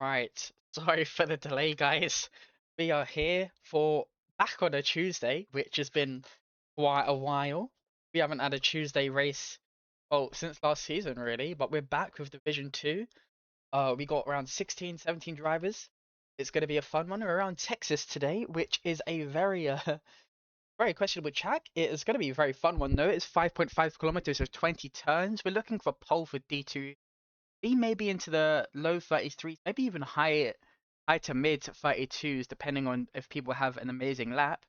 Right, sorry for the delay, guys. We are here for back on a Tuesday, which has been quite a while. We haven't had a Tuesday race, well, since last season, really, but we're back with Division 2. We got around 16, 17 drivers. It's going to be a fun one. We're around Texas today, which is a very, very questionable track. It is going to be a very fun one, though. It's 5.5 kilometers with 20 turns. We're looking for pole for D2. Be maybe into the low 33s, maybe even high to mid 32s, depending on if people have an amazing lap.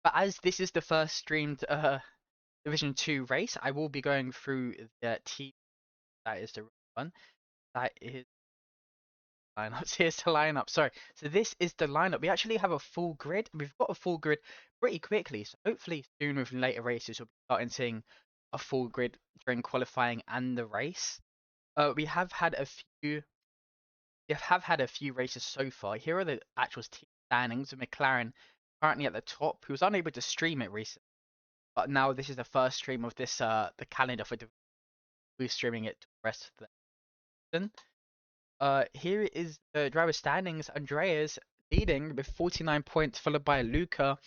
But as this is the first streamed Division 2 race, I will be going through the team. That is the one. That is lineups. Here's the lineup. Sorry. So this is the lineup. We actually have a full grid. We've got a full grid pretty quickly. So hopefully soon with later races we'll be starting seeing a full grid during qualifying and the race. We have had a few races so far. Here are the actual team standings with McLaren currently at the top, who was unable to stream it recently. But now this is the first stream of this the calendar for who's streaming it to the rest of the season. Here is the driver standings. Andreas leading with 49 points, followed by Luca,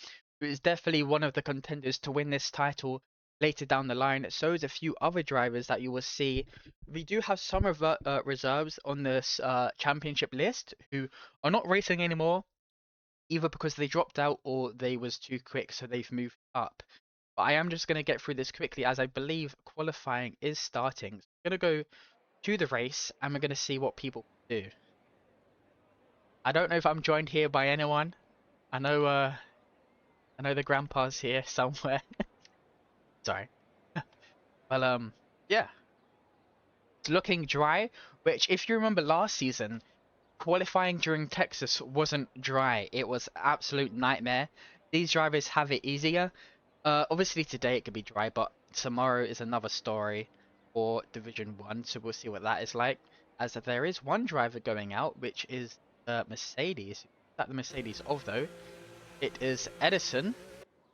who is definitely one of the contenders to win this title later down the line. So is a few other drivers that you will see. We do have some reserves on this championship list who are not racing anymore, either because they dropped out or they was too quick, so they've moved up. But I am just going to get through this quickly as I believe qualifying is starting. So I'm going to go to the race and we're going to see what people do. I don't know if I'm joined here by anyone. I know I know the grandpa's here somewhere. Sorry. Well yeah. It's looking dry, which if you remember last season, qualifying during Texas wasn't dry. It was absolute nightmare. These drivers have it easier. Obviously today it could be dry, but tomorrow is another story for Division 1, so we'll see what that is like. As there is one driver going out, which is Mercedes. Is that the Mercedes of though? It is Edison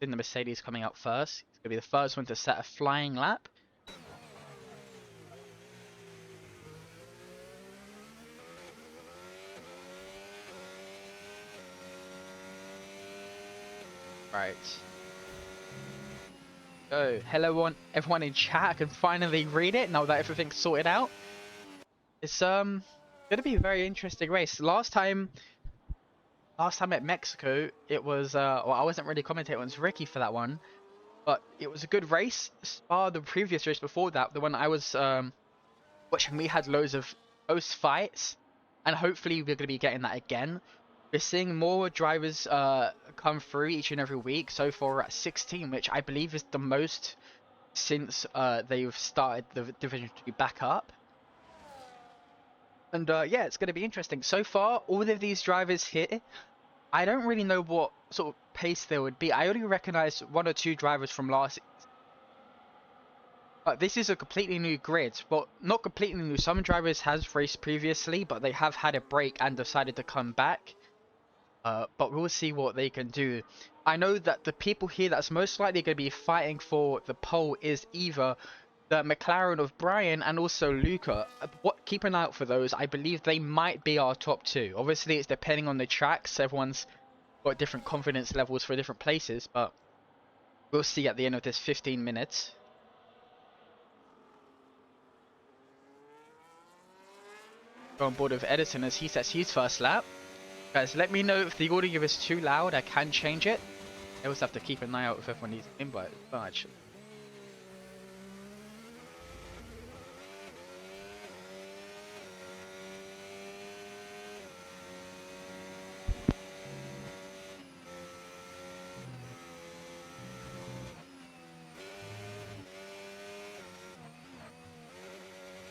in the Mercedes coming out first. It's going to be the first one to set a flying lap. Right. Go. Hello, everyone in chat. I can finally read it now that everything's sorted out. It's gonna be a very interesting race. Last time at Mexico, it was well, I wasn't really commentating. It was Ricky for that one, but it was a good race. Spa, the previous race before that, the one I was watching, we had loads of close fights, and hopefully we're gonna be getting that again. We're seeing more drivers come through each and every week. So far we're at 16, which I believe is the most since they've started the Division 2 back up. And yeah, it's going to be interesting. So far, all of these drivers here, I don't really know what sort of pace there would be. I only recognize one or two drivers from last. But this is a completely new grid. Well, not completely new. Some drivers has raced previously, but they have had a break and decided to come back. But we'll see what they can do. I know that the people here that's most likely going to be fighting for the pole is either the McLaren of Brian and also Luca. Keep an eye out for those. I believe they might be our top two. Obviously, it's depending on the tracks. Everyone's got different confidence levels for different places, but we'll see at the end of this 15 minutes. Go on board with Edison as he sets his first lap. Guys, let me know if the audio is too loud. I can change it. I also have to keep an eye out if everyone needs an invite. Oh, actually.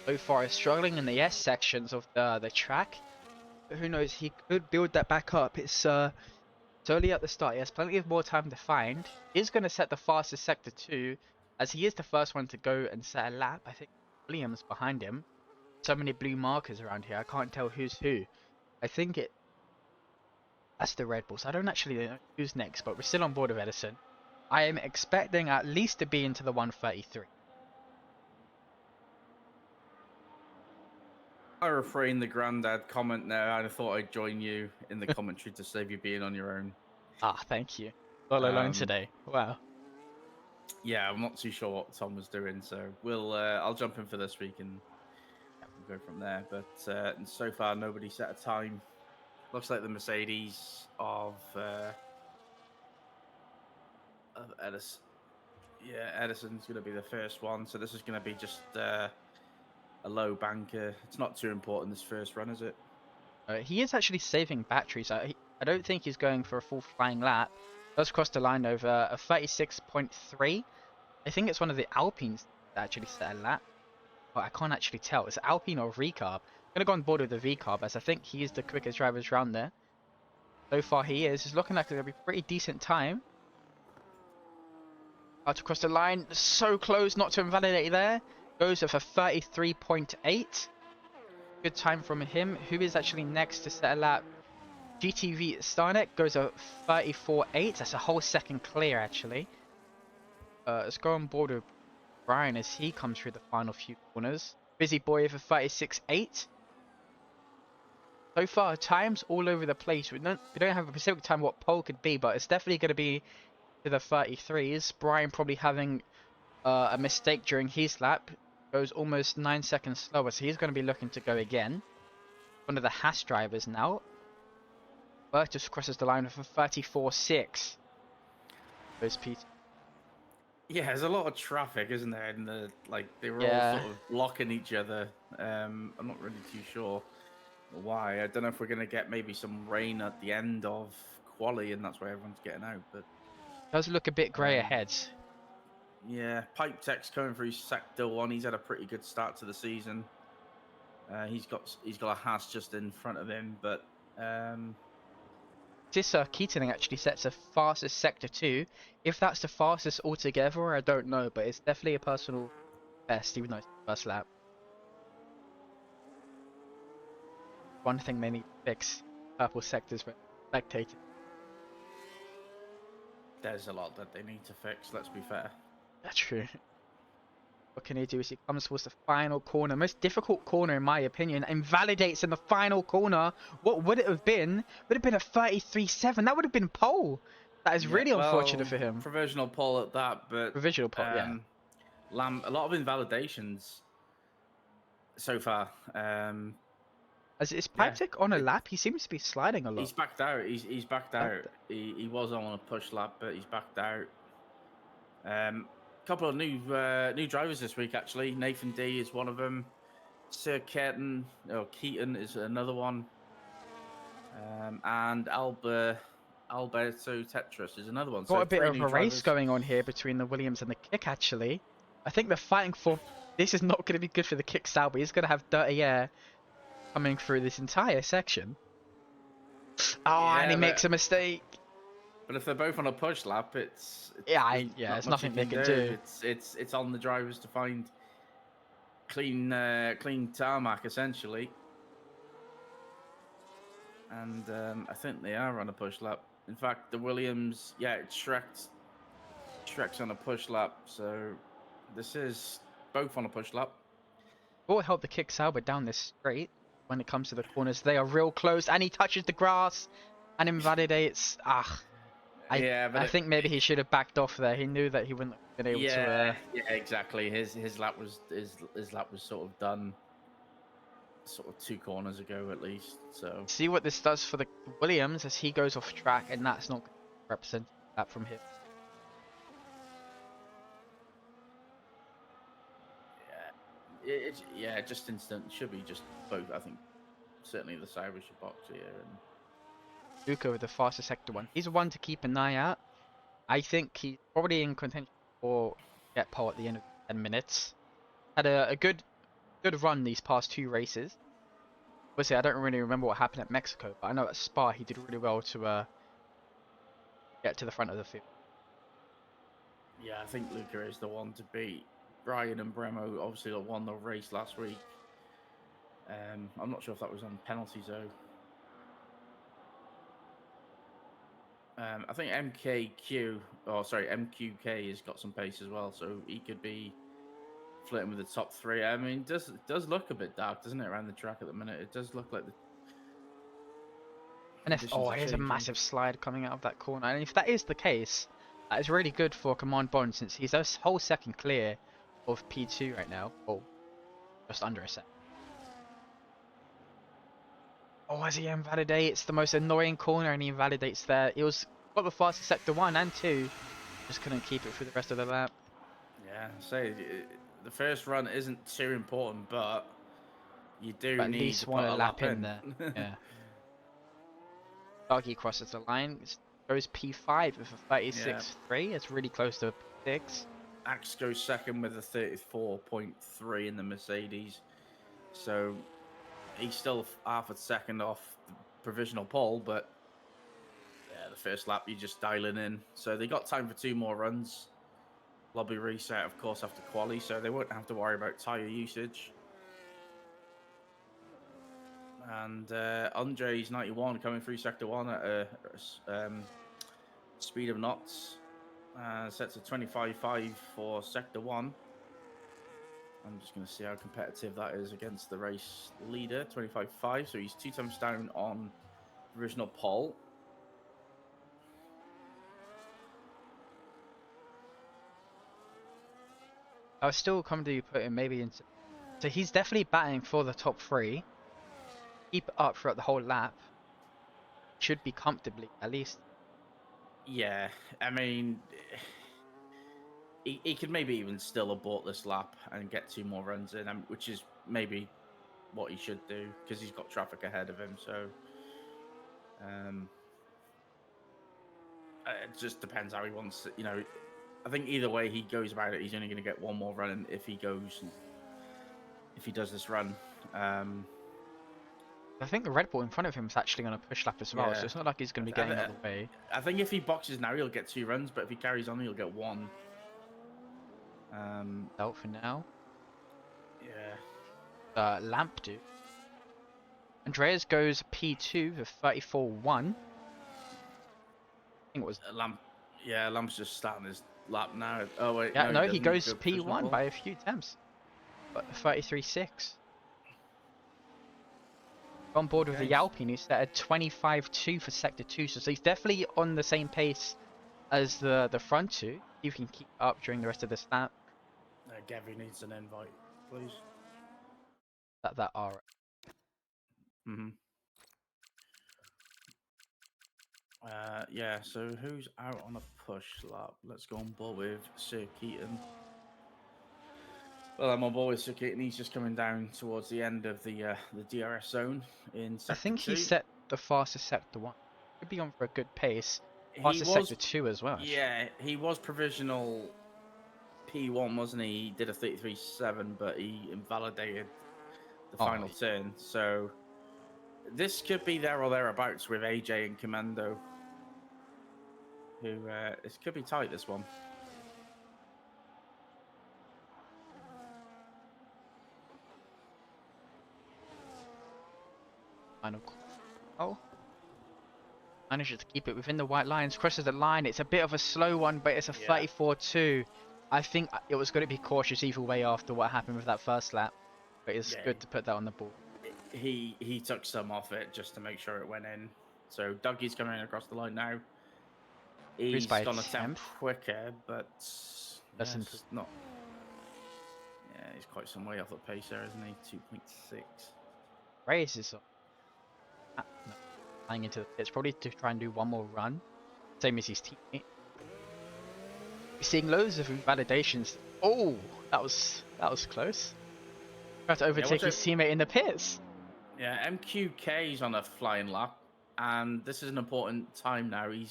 So far is struggling in the S sections of the track. But who knows, he could build that back up. It's early at the start. He has plenty of more time to find. He's going to set the fastest sector too, as he is the first one to go and set a lap. I think Williams behind him. So many blue markers around here. I can't tell who's who. I think that's the Red Bulls. I don't actually know who's next, but we're still on board with Edison. I am expecting at least to be into the 133. I refrain the granddad comment now. I thought I'd join you in the commentary to save you being on your own. Ah, thank you. All alone Um, today. Wow. yeah, I'm not too sure what Tom was doing, so we'll I'll jump in for this week and we'll go from there. But so far, nobody set a time. Looks like the Mercedes of Edison. Yeah, Edison's going to be the first one. So this is going to be just a low banker. It's not too important this first run, is it? He is actually saving batteries. I don't think he's going for a full flying lap. Does cross the line over a 36.3. I think it's one of the Alpines that actually set a lap. But I can't actually tell. It's Alpine or VCarb. I'm going to go on board with the VCarb as I think he is the quickest driver around there. So far he is. It's looking like it's going to be a pretty decent time. Out across the line. So close not to invalidate there. Goes with a 33.8. Good time from him. Who is actually next to set a lap? GTV Starnet goes a 34.8. That's a whole second clear actually. Let's go on board with Brian as he comes through the final few corners. Busy Boy with a 36.8. So far, times all over the place. We don't have a specific time what pole could be, but it's definitely going to be to the 33s. Brian probably having a mistake during his lap. Goes almost 9 seconds slower, so he's going to be looking to go again. One of the Haas drivers now. Virtus crosses the line with a 34.6. Goes Peter. Yeah, there's a lot of traffic, isn't there? And they were all Yeah. sort of blocking each other. I'm not really too sure why. I don't know if we're gonna get maybe some rain at the end of quali, and that's why everyone's getting out. But Does look a bit grey um, ahead. yeah, Pipe Tech's coming through sector one. He's had a pretty good start to the season. He's got a Haas just in front of him, but This Keating actually sets a fastest sector 2. If that's the fastest altogether, I don't know, but it's definitely a personal best, even though it's the first lap. One thing they need to fix purple sectors for spectating. there's a lot that they need to fix. Let's be fair. That's true. What can he do as he comes towards the final corner? Most difficult corner in my opinion. Invalidates in the final corner. What would it have been? Would have been a 33.7. That would have been pole. That is Yeah, really unfortunate well, for him. provisional poll at that, but Provisional pole, yeah. Lamb a lot of invalidations so far. As is Yeah, Pipetic on a it, lap? He seems to be sliding a he's lot. backed out. He's backed That, out. He was on a push lap, but he's backed out. Couple of new drivers this week actually. Nathan D is one of them. Sir Keaton is another one. And Alberto Tetris is another one. got So a bit three of new a race drivers. going on here between the Williams and the Kick actually. I think they're fighting for. This is not going to be good for the Kick Sauber. He's going to have dirty air coming through this entire section. Oh, and he Yeah, makes a mistake. but if they're both on a push lap, Yeah, there's yeah, not there's much you nothing they can can do. do. It's on the drivers to find clean tarmac essentially, and I think they are on a push lap. In fact, the Williams, yeah, it's Shrek's on a push lap, so this is both on a push lap. Will help the Kick Sauber down this straight when it comes to the corners. They are real close, and he touches the grass and invalidates. Ah, I Yeah, I think maybe he should have backed off there. He knew that he wouldn't have been able to. yeah, exactly. His lap was sort of done, sort of 2 corners ago at least. So See what this does for the Williams as he goes off track, and that's not representing that from him. yeah, just instant should be just both. I think certainly the Cyrus should box here, and Luca with the fastest sector one. He's one to keep an eye out. I think he's probably in contention for get pole at the end of 10 minutes. Had a good run these past 2 races. Obviously, I don't really remember what happened at Mexico, but I know at Spa he did really well to get to the front of the field. yeah, I think Luca is the one to beat. Brian and Bremo obviously won the race last week. I'm not sure if that was on penalties though. I think MQK has got some pace as well, so he could be flirting with the top three. I mean, it does look a bit dark, doesn't it, around the track at the minute? It does look like the And if conditions are here's a changing. massive slide coming out of that corner. And if that is the case, that is really good for Command Bond since he's a whole second clear of P2 right now. Oh, just under a sec. Oh, as he invalidates the most annoying corner and he invalidates there. It was got the fastest sector 1 and 2. Just couldn't keep it through the rest of the lap. Yeah, the first run isn't too important, but you do But at need least to put want a a lap lap in in. there. Yeah. Dougie crosses the line. Goes P5 with a Yeah, 36.3. It's really close to P6. Axe goes second with a 34.3 in the Mercedes. So he's still half a second off the provisional pole, but yeah, the first lap you're just dialing in. So they got time for 2 more runs. Lobby reset, of course, after quali, so they won't have to worry about tyre usage. And Andre's 91 coming through sector 1 at a speed of knots. Sets a 25.5 for sector 1. I'm just going to see how competitive that is against the race leader, 25.5. So he's 2 times down on provisional pole. I was still coming to put him maybe into. So he's definitely batting for the top 3. Keep it up throughout the whole lap. Should be comfortably, at least. Yeah, I mean, he could maybe even still abort this lap and get 2 more runs in, which is maybe what he should do because he's got traffic ahead of him. So it just depends how he wants it. I think either way he goes about it, he's only going to get 1 more run if he does this run. I think the Red Bull in front of him is actually going to push lap as well, Yeah, so it's not like he's going to be getting out of the way. I think if he boxes now, he'll get 2 runs, but if he carries on, he'll get 1. Out for now. Yeah. Lamp do. Andreas goes P2 with 34.1. I think it was. Lamp's just starting his lap now. Oh wait, Yeah, no, he no, he doesn't. He goes goes provisional P1 pole. by a few attempts. But 33.6. On board with the Alpine, who's set at 25.2 for sector 2, so he's definitely on the same pace as the front 2. See if he can keep up during the rest of this lap. Gavi needs an invite, please. That are. Mm-hmm. Yeah, so who's out on a push lap? Let's go on board with Sir Keaton. Well, I'm on board with Sir Keaton. He's just coming down towards the end of the DRS zone in I sector think 2. he set the fastest sector 1. Could be on for a good pace. He Fastest was, sector 2 as well, actually. yeah, he was provisional P1, wasn't he? He did a 33.7, but he invalidated the final turn. So this could be there or thereabouts with AJ and Commando. Who it could be tight, this one. Final call. Oh. Manages to keep it within the white lines, crosses the line. It's a bit of a slow one, but it's a 34.2. I think it was going to be cautious either way after what happened with that first lap. But it's good to put that on the board. He took some off it just to make sure it went in. So Dougie's coming across the line now. He's gone a temp quicker, but that's not. Yeah, he's quite some way off the pace there, isn't he? 2.6. Reyes is flying into the pits, probably to try and do one more run, same as his teammate. We're seeing loads of invalidations. Oh, that was close. Tried to overtake his teammate in the pits. Yeah, MQK's on a flying lap, and this is an important time now. He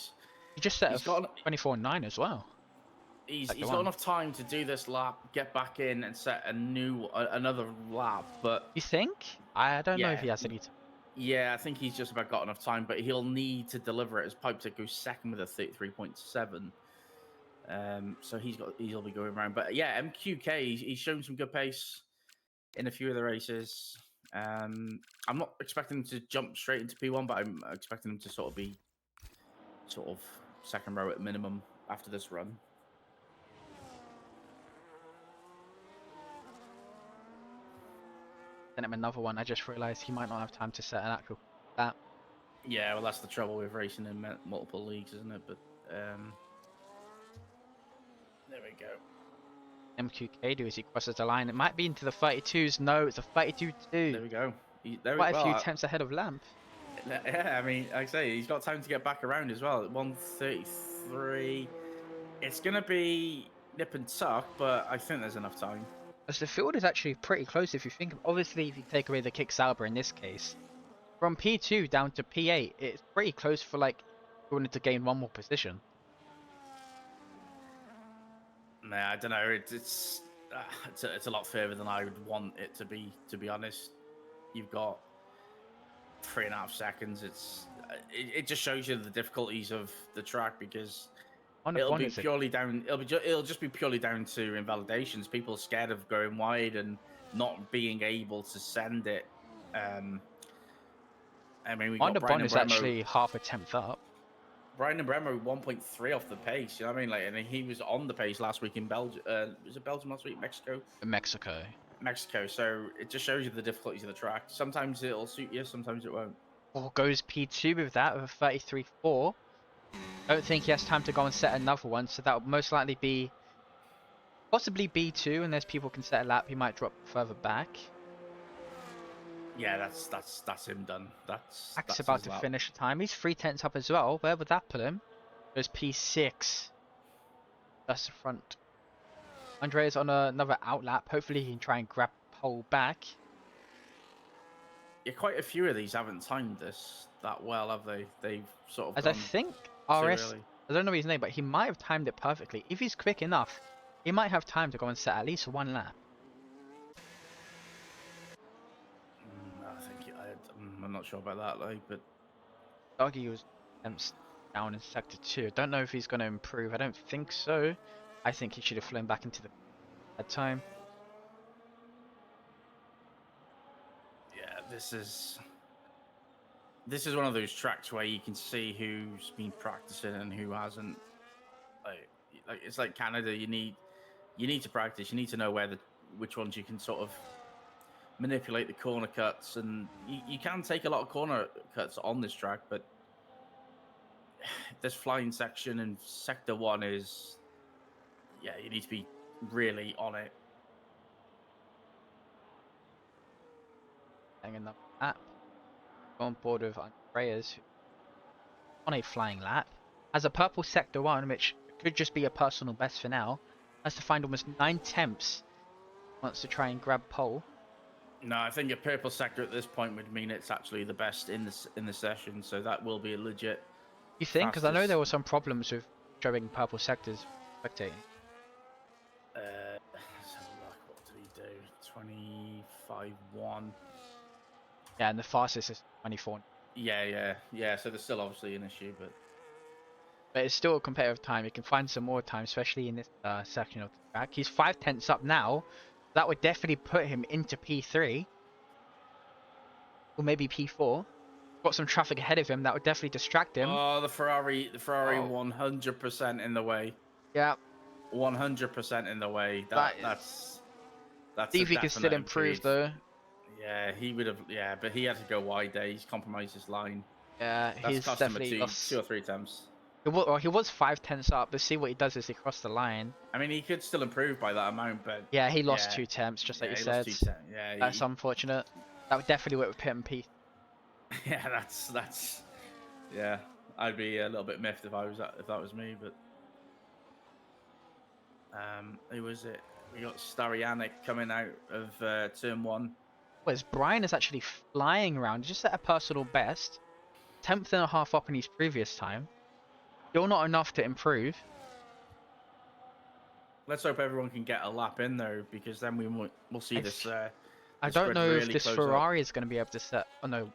just set a 24.9 as well. He's got enough time to do this lap, get back in, and set another lap. But you think? I don't know if he has any time. Yeah, I think he's just about got enough time, but he'll need to deliver it as Pipe goes second with a 33.7. So he'll be going around. But yeah, MQK, he's shown some good pace in a few of the races. I'm not expecting him to jump straight into P1, but I'm expecting him to sort of second row at minimum after this run. sent him another one. I just realised he might not have time to set an actual lap. Yeah, well, that's the trouble with racing in multiple leagues, isn't it? But there we go. MQK do as he crosses the line. It might be into the 32s. No, it's a 32-2. There we go. Quite a few tenths ahead of Lamp. Yeah, I mean, like I say, he's got time to get back around as well. At 1:33, it's gonna be nip and tuck, but I think there's enough time. As the field is actually pretty close if you think of, obviously if you take away the kick Sauber in this case. From P2 down to P8, it's pretty close for like if you wanted to gain one more position. Nah, I don't know. It's a lot further than I would want it to be. To be honest, you've got 3.5 seconds. It just shows you the difficulties of the track because it'll be purely down. It'll just be purely down to invalidations. People are scared of going wide and not being able to send it. I mean, we got Brian is actually half a tenth up. Brian and Bremo 1.3 off the pace. You know what I mean? Like, and he was on the pace last week in Belgium. Was it Belgium last week? Mexico. Mexico. So it just shows you the difficulties of the track. Sometimes it'll suit you. Sometimes it won't. Or goes P2 with that with a 33.4. Don't think he has time to go and set another one, so that would most likely be possibly B2 unless people can set a lap. He might drop further back. Yeah, that's him done. That's about to finish the time. He's 3 tenths up as well. Where would that put him? Goes P6. That's the front. Andreas on another outlap. Hopefully he can try and grab pole back. Yeah, quite a few of these haven't timed this that well, have they? They've sort of. As I think RS, I don't know his name, but he might have timed it perfectly. If he's quick enough, he might have time to go and set at least one lap. I'm not sure about that, like, but Doggy was down in sector 2. I don't know if he's going to improve. I don't think so. I think he should have flown back into the time. Yeah, this is one of those tracks where you can see who's been practicing and who hasn't. Like it's like Canada. You need to practice. You need to know which ones you can sort of manipulate the corner cuts, and you can take a lot of corner cuts on this track, but this flying section in sector 1 is, yeah, you need to be really on it. Hanging the lap. On board with Andreas on a flying lap. Has a purple sector 1, which could just be a personal best for now. Has to find almost 9 temps. Wants to try and grab pole. No, I think a purple sector at this point would mean it's actually the best in the session, so that will be a legit. You think? Because I know there were some problems with showing purple sectors spectating. Let's have a look. What did he do? 25.1. Yeah, and the fastest is 24. Yeah. So there's still obviously an issue, but it's still a competitive time. You can find some more time, especially in this section of the track. He's 5 tenths up now. That would definitely put him into P3. Or maybe P4. Got some traffic ahead of him. That would definitely distract him. Oh, the Ferrari 100% in the way. Yeah. 100% in the way. That's see if he can still improve though. Yeah, he would have. Yeah, but he had to go wide there. He's compromised his line. Yeah, he's definitely lost 2 or 3 attempts. He was 5 tenths up. Let's see what he does as he crosses the line. I mean, he could still improve by that amount, but yeah, he lost 2 temps, just like you said. Yeah, that's unfortunate. That would definitely work with Pit and P. Yeah, that's. Yeah, I'd be a little bit miffed if that was me, but. Who was it? We got Starianic coming out of turn 1. Whereas Brian is actually flying around, just at a personal best. 10th and a half up in his previous time. Still not enough to improve. Let's hope everyone can get a lap in though, because then we'll see this. I don't know if this Ferrari is going to be able to set. Oh no,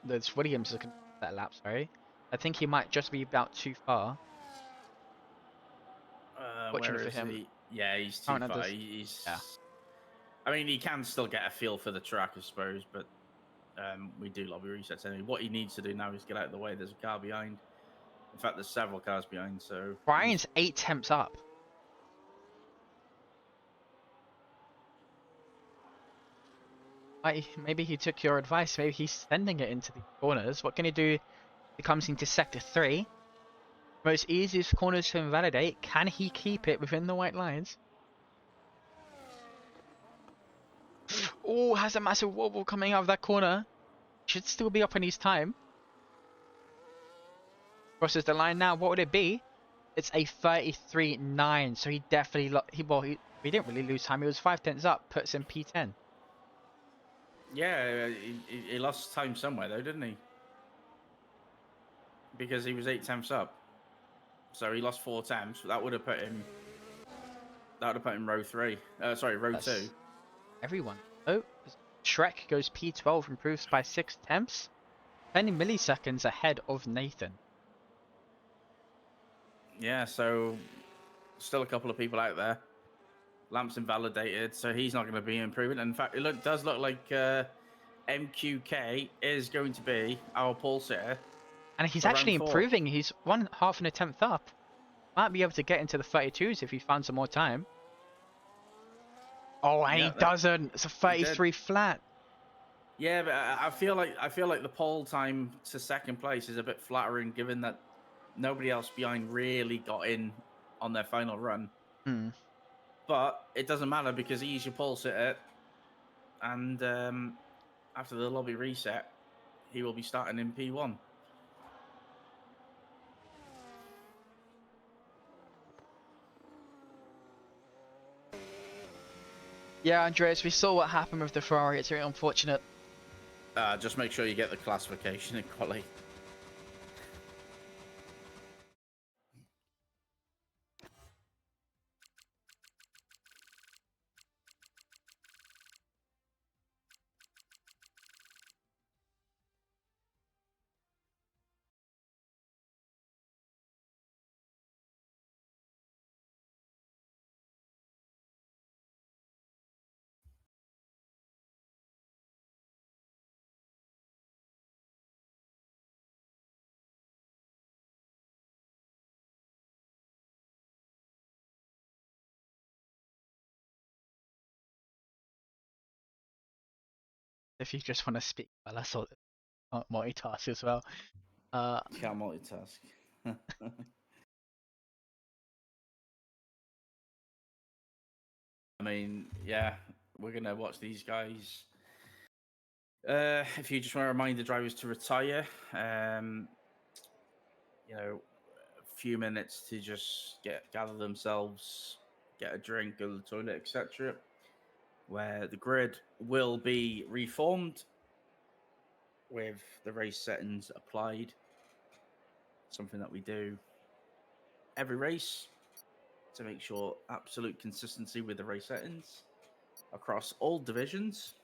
this Williams is going to set a lap. Sorry, I think he might just be about too far. Fortunate for him. Yeah, he's too far. Yeah. I mean, he can still get a feel for the track, I suppose, but we do lobby resets anyway. What he needs to do now is get out of the way. There's a car behind. In fact, there's several cars behind. So Brian's 8 temps up. Maybe he took your advice. Maybe he's sending it into the corners. What can he do? He comes into sector 3. Most easiest corners to invalidate. Can he keep it within the white lines? Oh, has a massive wobble coming out of that corner. Should still be up in his time. Crosses the line now. What would it be? It's a 33.9. So he definitely he didn't really lose time. He was 5 tenths up. Puts him P10. Yeah, he lost time somewhere though, didn't he? Because he was 8 tenths up, so he lost 4 tenths. That would have put him. That would have put him row 3. Sorry, row 2. That's everyone. Oh, Shrek goes P12, improves by 6 tenths. 10 milliseconds ahead of Nathan. Yeah, so still a couple of people out there. Lamp's invalidated, so he's not going to be improving. In fact, does look like MQK is going to be our pole sitter. And he's For actually round 4. improving. He's 1/2 an attempt up. Might be able to get into the 32s if he found some more time. Oh, and he doesn't. It's a 33 flat. Yeah, but I feel like the pole time to second place is a bit flattering, given that nobody else behind really got in on their final run. Hmm. But it doesn't matter because he's your pole sitter, and after the lobby reset, he will be starting in P1. Yeah, Andreas, we saw what happened with the Ferrari. It's very unfortunate. Just make sure you get the classification in quality. If you just want to speak, well, that's all. Multitask as well. Can't multitask. I mean, yeah, we're gonna watch these guys. If you just want to remind the drivers to retire, a few minutes to just gather themselves, get a drink, go to the toilet, etc. Where the grid will be reformed with the race settings applied. Something that we do every race to make sure absolute consistency with the race settings across all divisions.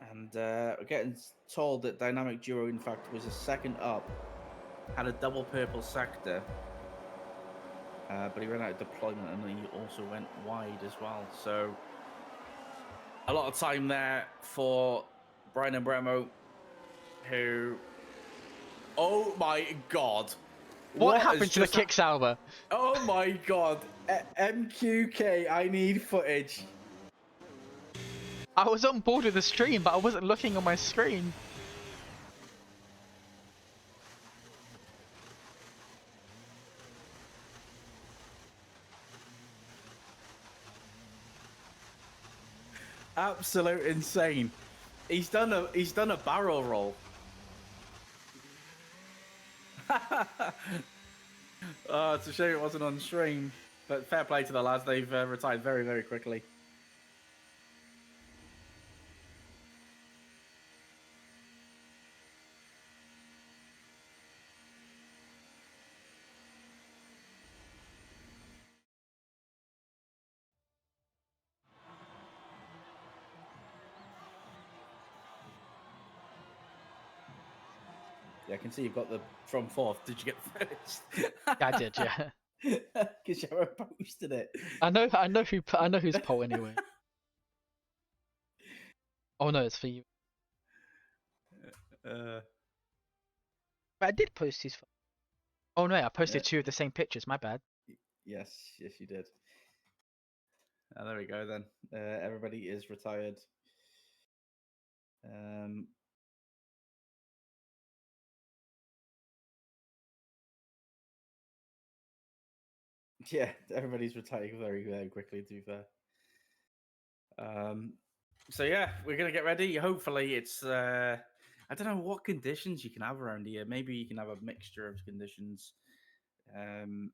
And we're getting told that Dynamic Duo, in fact, was a second up, had a double purple sector, but he ran out of deployment and he also went wide as well. So a lot of time there for Brian and Bremo, who, oh my god, what has happened to the kick salver? Oh my god, MQK, I need footage. I was on board with the stream, but I wasn't looking on my screen. Absolute insane. He's done a barrel roll. Oh, it's a shame it wasn't on stream, but fair play to the lads. They've retired very, very quickly. Yeah, I can see you've got the from fourth. Did you get first? I did, yeah. Because you haven't posted it. I know who's pole anyway. Oh no, it's for you. Uh, But I did post his. Oh no, I posted two of the same pictures. My bad. yes, you did. There we go then. Everybody is retired. Um, yeah, everybody's retiring very, very quickly, to be fair. So yeah, we're gonna get ready. Hopefully, it's I don't know what conditions you can have around here. Maybe you can have a mixture of conditions. Um,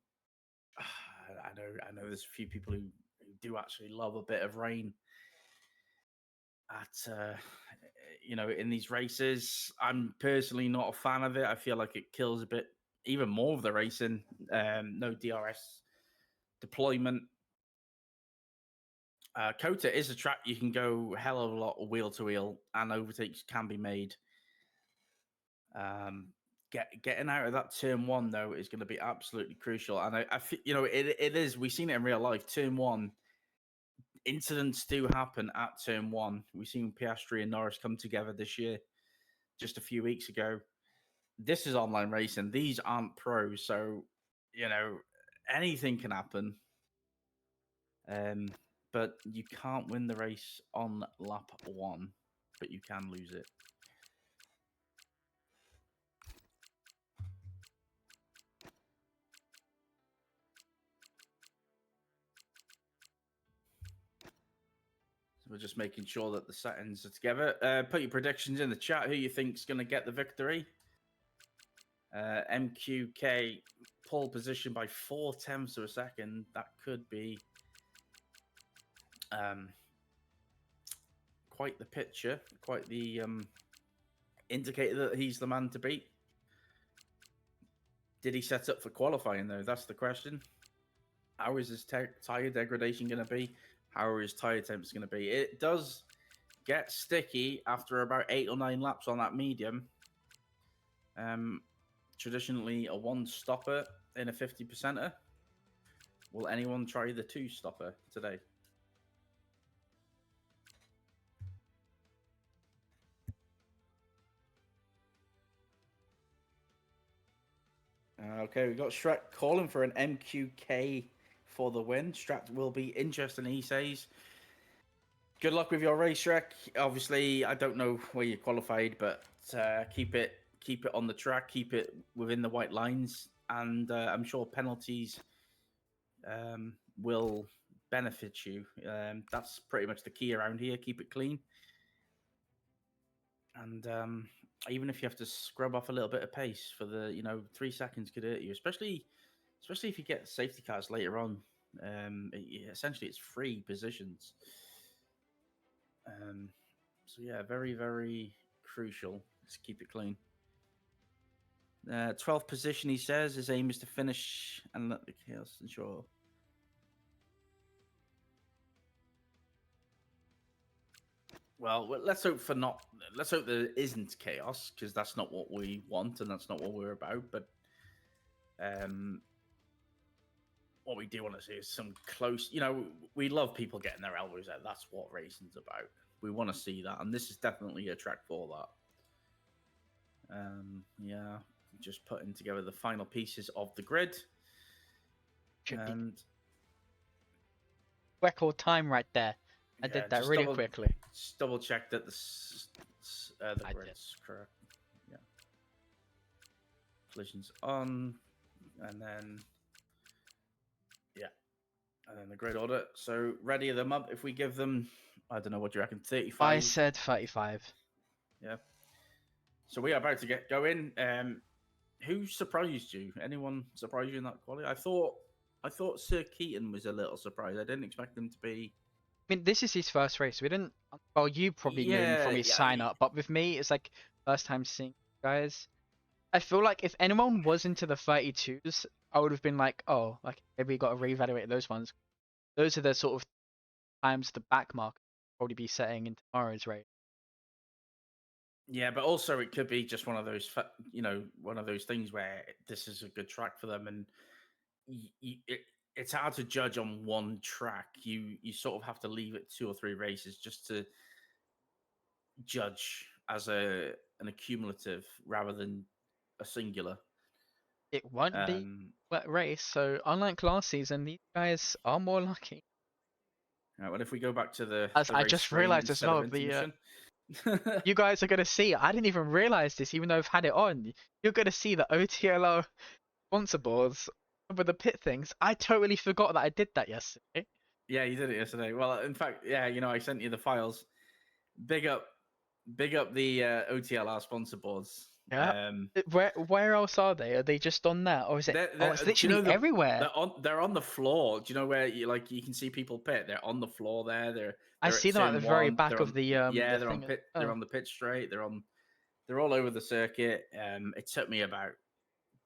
I know. There's a few people who do actually love a bit of rain at in these races. I'm personally not a fan of it. I feel like it kills a bit even more of the racing. No DRS deployment. COTA is a track you can go hell of a lot wheel to wheel, and overtakes can be made. Getting out of that turn one though is going to be absolutely crucial, and I feel, it is. We've seen it in real life. Turn one incidents do happen at turn one. We've seen Piastri and Norris come together this year, just a few weeks ago. This is online racing. These aren't pros, so anything can happen. But you can't win the race on lap one, but you can lose it. So we're just making sure that the settings are together. Put your predictions in the chat. Who you think's going to get the victory? MQK pole position by 0.4 of a second. That could be quite the picture, quite the indicator that he's the man to beat. Did he set up for qualifying though? That's the question. How is his tire degradation going to be? How are his tire temps going to be? It does get sticky after about 8 or 9 laps on that medium. Traditionally a 1-stopper in a 50%er. Will anyone try the 2-stopper today? Okay, we've got Shrek calling for an MQK for the win. Shrek will be interesting, he says. Good luck with your race, Shrek. Obviously, I don't know where you qualified, but keep it on the track, keep it within the white lines, and I'm sure penalties will benefit you. That's pretty much the key around here. Keep it clean, and even if you have to scrub off a little bit of pace for the 3 seconds could hurt you, especially if you get safety cars later on. Essentially, it's free positions. So yeah, very, very crucial to keep it clean. 12th position, he says. His aim is to finish and let the chaos ensure. Well, let's hope for not. Let's hope there isn't chaos, because that's not what we want and that's not what we're about. But what we do want to see is some close. We love people getting their elbows out. That's what racing's about. We want to see that, and this is definitely a track for that. Yeah, just putting together the final pieces of the grid. And record time right there. I did that really quickly. Just double check that the grid's correct. Yeah. Collisions on, and then and then the grid order. So ready them up. If we give them, I don't know, what do you reckon? 35. I said 35. Yeah. So we are about to get going. Who surprised you? Anyone surprised you in that quality? I thought Sir Keaton was a little surprised. I didn't expect him to be. I mean, this is his first race. We didn't. Well, you probably knew him from his sign up, but with me, it's like first time seeing guys. I feel like if anyone was into the 32s, I would have been like, oh, like maybe got to reevaluate those ones. Those are the sort of times the back mark probably be setting in tomorrow's race. Yeah, but also it could be just one of those, one of those things where this is a good track for them, and it's hard to judge on one track. You sort of have to leave it 2 or 3 races just to judge as an accumulative rather than a singular. It won't be a race, so unlike last season, these guys are more lucky. All right, well, if we go back to As the I race just stream realized as instead of well, the intermission. you guys are gonna see. I didn't even realize this, even though I've had it on. You're gonna see the OTLR sponsor boards with the pit things. I totally forgot that I did that yesterday. Yeah, you did it yesterday. Well, in fact, yeah, I sent you the files. Big up, the OTLR sponsor boards. Yeah. Where else are they? Are they just on that, or is it? Oh, it's Do you literally know everywhere. they're on the floor? Do you know where you can see people pit? They're on the floor there. I They're at see them at the turn very one. back of Yeah, the they're on thing. pit. They're Oh, on the pit straight. They're all over the circuit. It took me about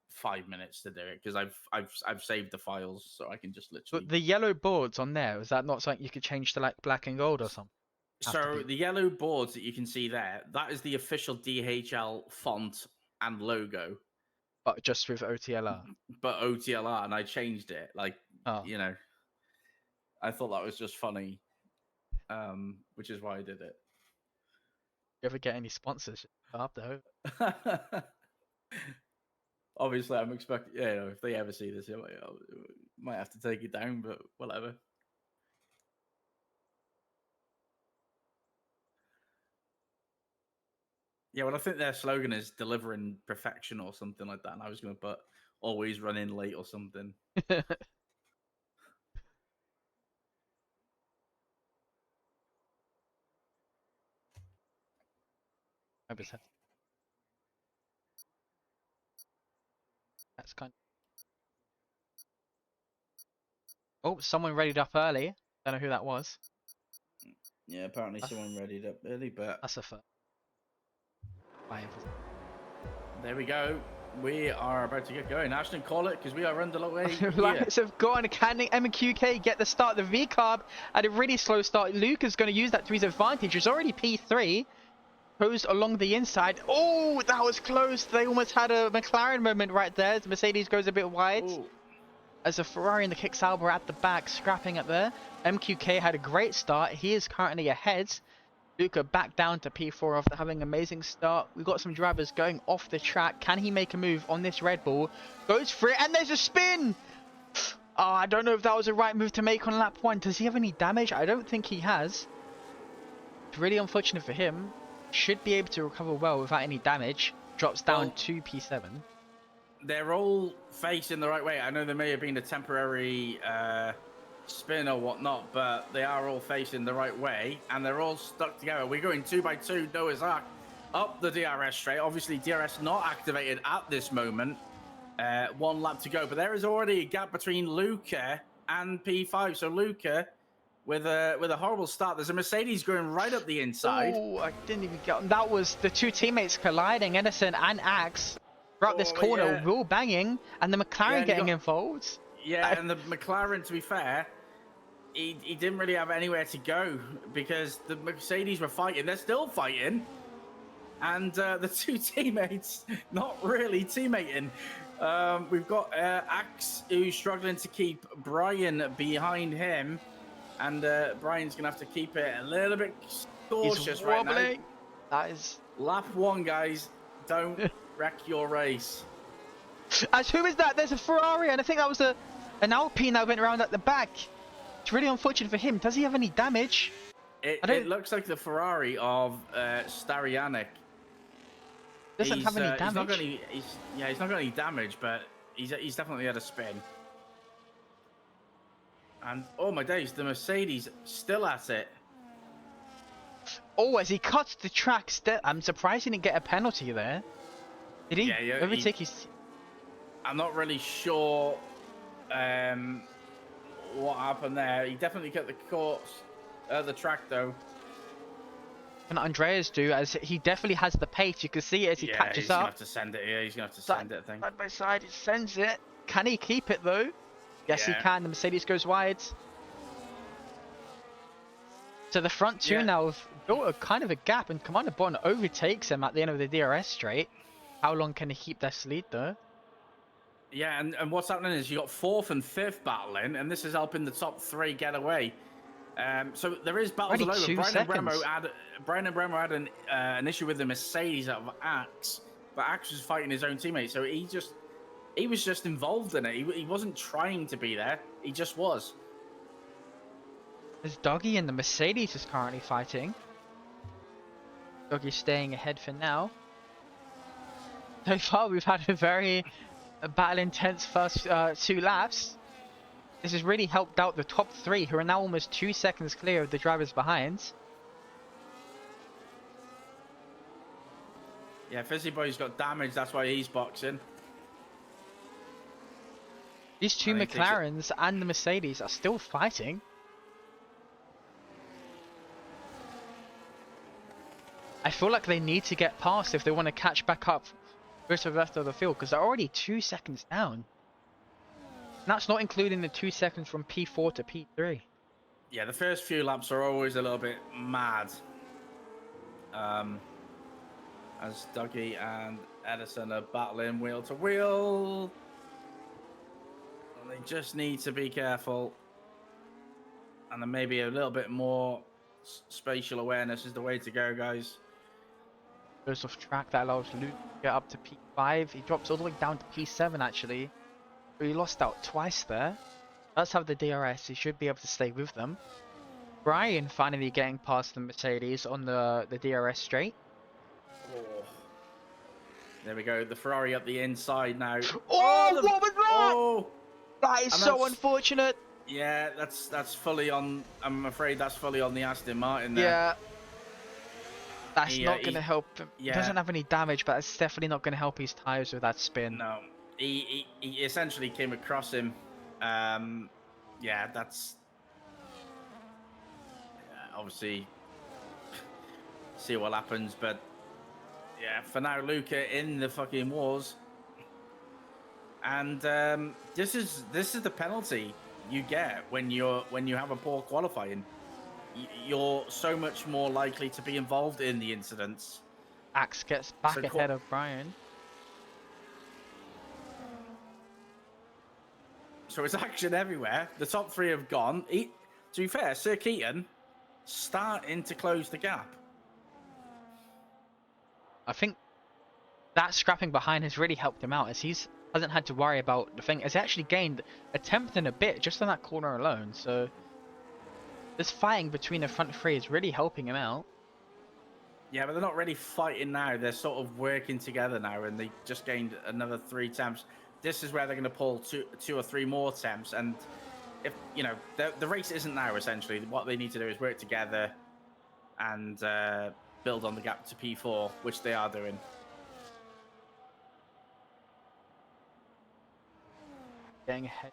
5 minutes to do it because I've saved the files so I can just but literally. the yellow boards on there, is that not something you could change to like black and gold or something? Have to So be, the yellow boards that you can see there, that is the official DHL font and logo, but just with OTLR. but OTLR, and I changed it. Oh, You know, I thought that was just funny, which is why I did you ever get any sponsors? Up there. it. Obviously, I'm expecting, if they ever see this, might have to take it down, but whatever. Yeah, well, I think their slogan is delivering perfection or something like that. And I was going to put always run in late or something. That's kind. Oh, someone readied up early. Don't know who that was. Yeah, apparently someone read it up early, but That's a first. there we go. We are about to get going. Ashton, call it because we are underway here. Lions have gone. Can M&QK get the start? The V-carb at a really slow start. Luke is going to use that to his advantage. It's already P3. Goes along the inside. Oh, that was close. They almost had a McLaren moment right there. As Mercedes goes a bit wide. Ooh. As a Ferrari and the Kick Sauber at the back, scrapping it there. MQK had a great start. He is currently ahead. Luca back down to P4 after having an amazing start. We've got some drivers going off the track. Can he make a move on this Red Bull? Goes for it, and there's a spin! Oh, I don't know if that was the right move to make on lap 1. Does he have any damage? I don't think he has. It's really unfortunate for him. Should be able to recover well without any damage. Drops down to P7. They're all facing the right way. I know there may have been a temporary spin or whatnot, but they are all facing the right way, and they're all stuck together. We're going 2 by 2, Noah's Ark, up the DRS straight. Obviously, DRS not activated at this moment. 1 lap to go, but there is already a gap between Luca and P5. So Luca, with a horrible start, there's a Mercedes going right up the inside. Oh, I didn't even get. That was the two teammates colliding, Edison and Axe, throughout this corner, wheel banging, and the McLaren getting involved. Yeah, and the McLaren, to be fair, he didn't really have anywhere to go because the Mercedes were fighting. They're still fighting. And the two teammates not really teammating. We've got Axe, who's struggling to keep Brian behind him. And Brian's going to have to keep it a little bit cautious right now. That is... Lap 1, guys. Don't wreck your race. As who is that? There's a Ferrari, and I think that was an Alpine that went around at the back. It's really unfortunate for him. Does he have any damage? It looks like the Ferrari of Starianic. Doesn't have any damage. He's not got any damage, but he's definitely had a spin. And oh my days, the Mercedes still at it. Oh, as he cuts the track, I'm surprised he didn't get a penalty there. Did he overtake his... I'm not really sure what happened there. He definitely cut the course, the track though. And Andreas do, as he definitely has the pace. You can see it as he catches up. He's gonna have to send it. Yeah, he's gonna have to send it. I think. Side by side, he sends it. Can he keep it though? Yes, he can. The Mercedes goes wide. So the front two now have built a kind of a gap, and Commander Bond overtakes him at the end of the DRS straight. How long can he keep this lead though? Yeah, and what's happening is you got 4th and 5th battling, and this is helping the top 3 get away. So there is battles all over. Brian and Bremo had an issue with the Mercedes out of Axe, but Axe was fighting his own teammate, so he was just involved in it. He wasn't trying to be there. He just was. As Doggy and the Mercedes is currently fighting. Doggy staying ahead for now. So far, we've had a very battle intense first 2 laps. This has really helped out the top 3, who are now almost 2 seconds clear of the drivers behind. Yeah, Fizzy Boy's got damage. That's why he's boxing. These 2 And he takes it. McLarens and the Mercedes are still fighting. I feel like they need to get past if they want to catch back up with the rest of the field, because they're already 2 seconds down. And that's not including the 2 seconds from P4 to P3. Yeah, the first few laps are always a little bit mad. As Dougie and Edison are battling wheel to wheel. And they just need to be careful. And then maybe a little bit more spatial awareness is the way to go, guys. Goes off track, that allows Luke to get up to P5. He drops all the way down to P7 actually. But he lost out twice there. Does have the DRS, he should be able to stay with them. Brian finally getting past the Mercedes on the DRS straight. Oh. There we go. The Ferrari up the inside now. Oh, what was that? Oh, that is so unfortunate. Yeah, that's fully on. I'm afraid that's fully on the Aston Martin there. Yeah. That's not going to help him. Yeah. He doesn't have any damage, but it's definitely not going to help his tyres with that spin. No. He essentially came across him. Yeah, that's... obviously, see what happens, but... Yeah, for now, Luca in the fucking wars. And this is the penalty you get when you have a poor qualifying. You're so much more likely to be involved in the incidents. Axe gets back ahead of Brian. So it's action everywhere. The top 3 have gone. To be fair, Sir Keaton starting to close the gap. I think that scrapping behind has really helped him out, as he's hasn't had to worry about the thing. Has actually gained a tenth and a bit just on that corner alone. So this fighting between the front 3 is really helping him out. Yeah, but they're not really fighting now. They're sort of working together now, and they just gained another 3 temps. This is where they're going to pull two or three more temps, and if you know the race isn't now. Essentially, what they need to do is work together and build on the gap to P4, which they are doing. Getting ahead,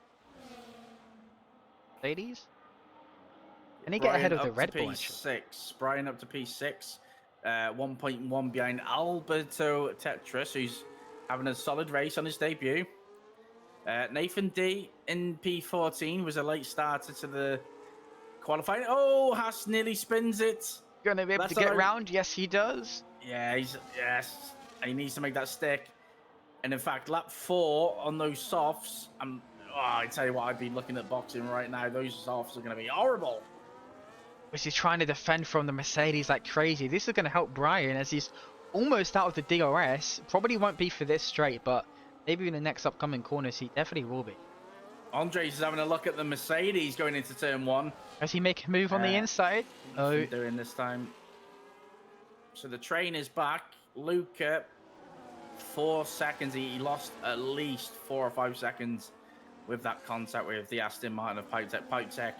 ladies. Can he get ahead of the Red Bull? P6. Brian up to P6. 1.1 behind Alberto Tetris, who's having a solid race on his debut. Nathan D in P14 was a late starter to the qualifying. Oh, Haas nearly spins it. Gonna be able to get around? Yes, he does. Yeah, he needs to make that stick. And in fact, lap 4 on those softs, I tell you what, I'd be looking at boxing right now. Those softs are going to be horrible. Was he trying to defend from the Mercedes like crazy? This is going to help Brian as he's almost out of the DRS. Probably won't be for this straight, but maybe in the next upcoming corners he definitely will be. Andres is having a look at the Mercedes going into turn 1. Does he make a move on the inside? Oh, doing this time. So the train is back. Luca, 4 seconds. He lost at least 4 or 5 seconds with that contact with the Aston Martin of Pipe Tech. Pipe Tech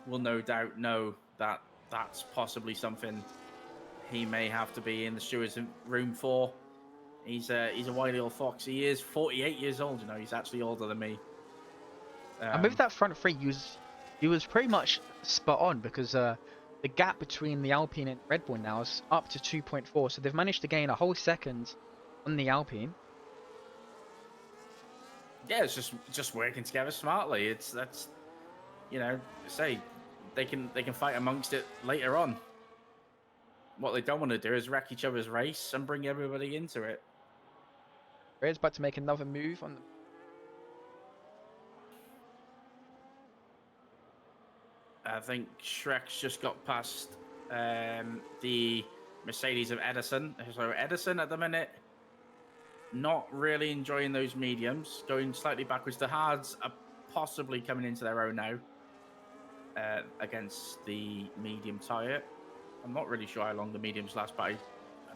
will no doubt know that that's possibly something he may have to be in the stewards' room for. He's a wily old fox. He is 48 years old. You know, he's actually older than me. And with that front 3, he was pretty much spot on, because the gap between the Alpine and Red Bull now is up to 2.4. So they've managed to gain a whole second on the Alpine. Yeah, it's just working together smartly. That's you know, say they can fight amongst it later on. What they don't want to do is wreck each other's race and bring everybody into it. Red's about to make another move on the... I think Shrek's just got past the Mercedes of Edison. So Edison at the minute, not really enjoying those mediums, going slightly backwards. The hards are possibly coming into their own now. against the medium tyre. I'm not really sure how long the mediums last, but I'd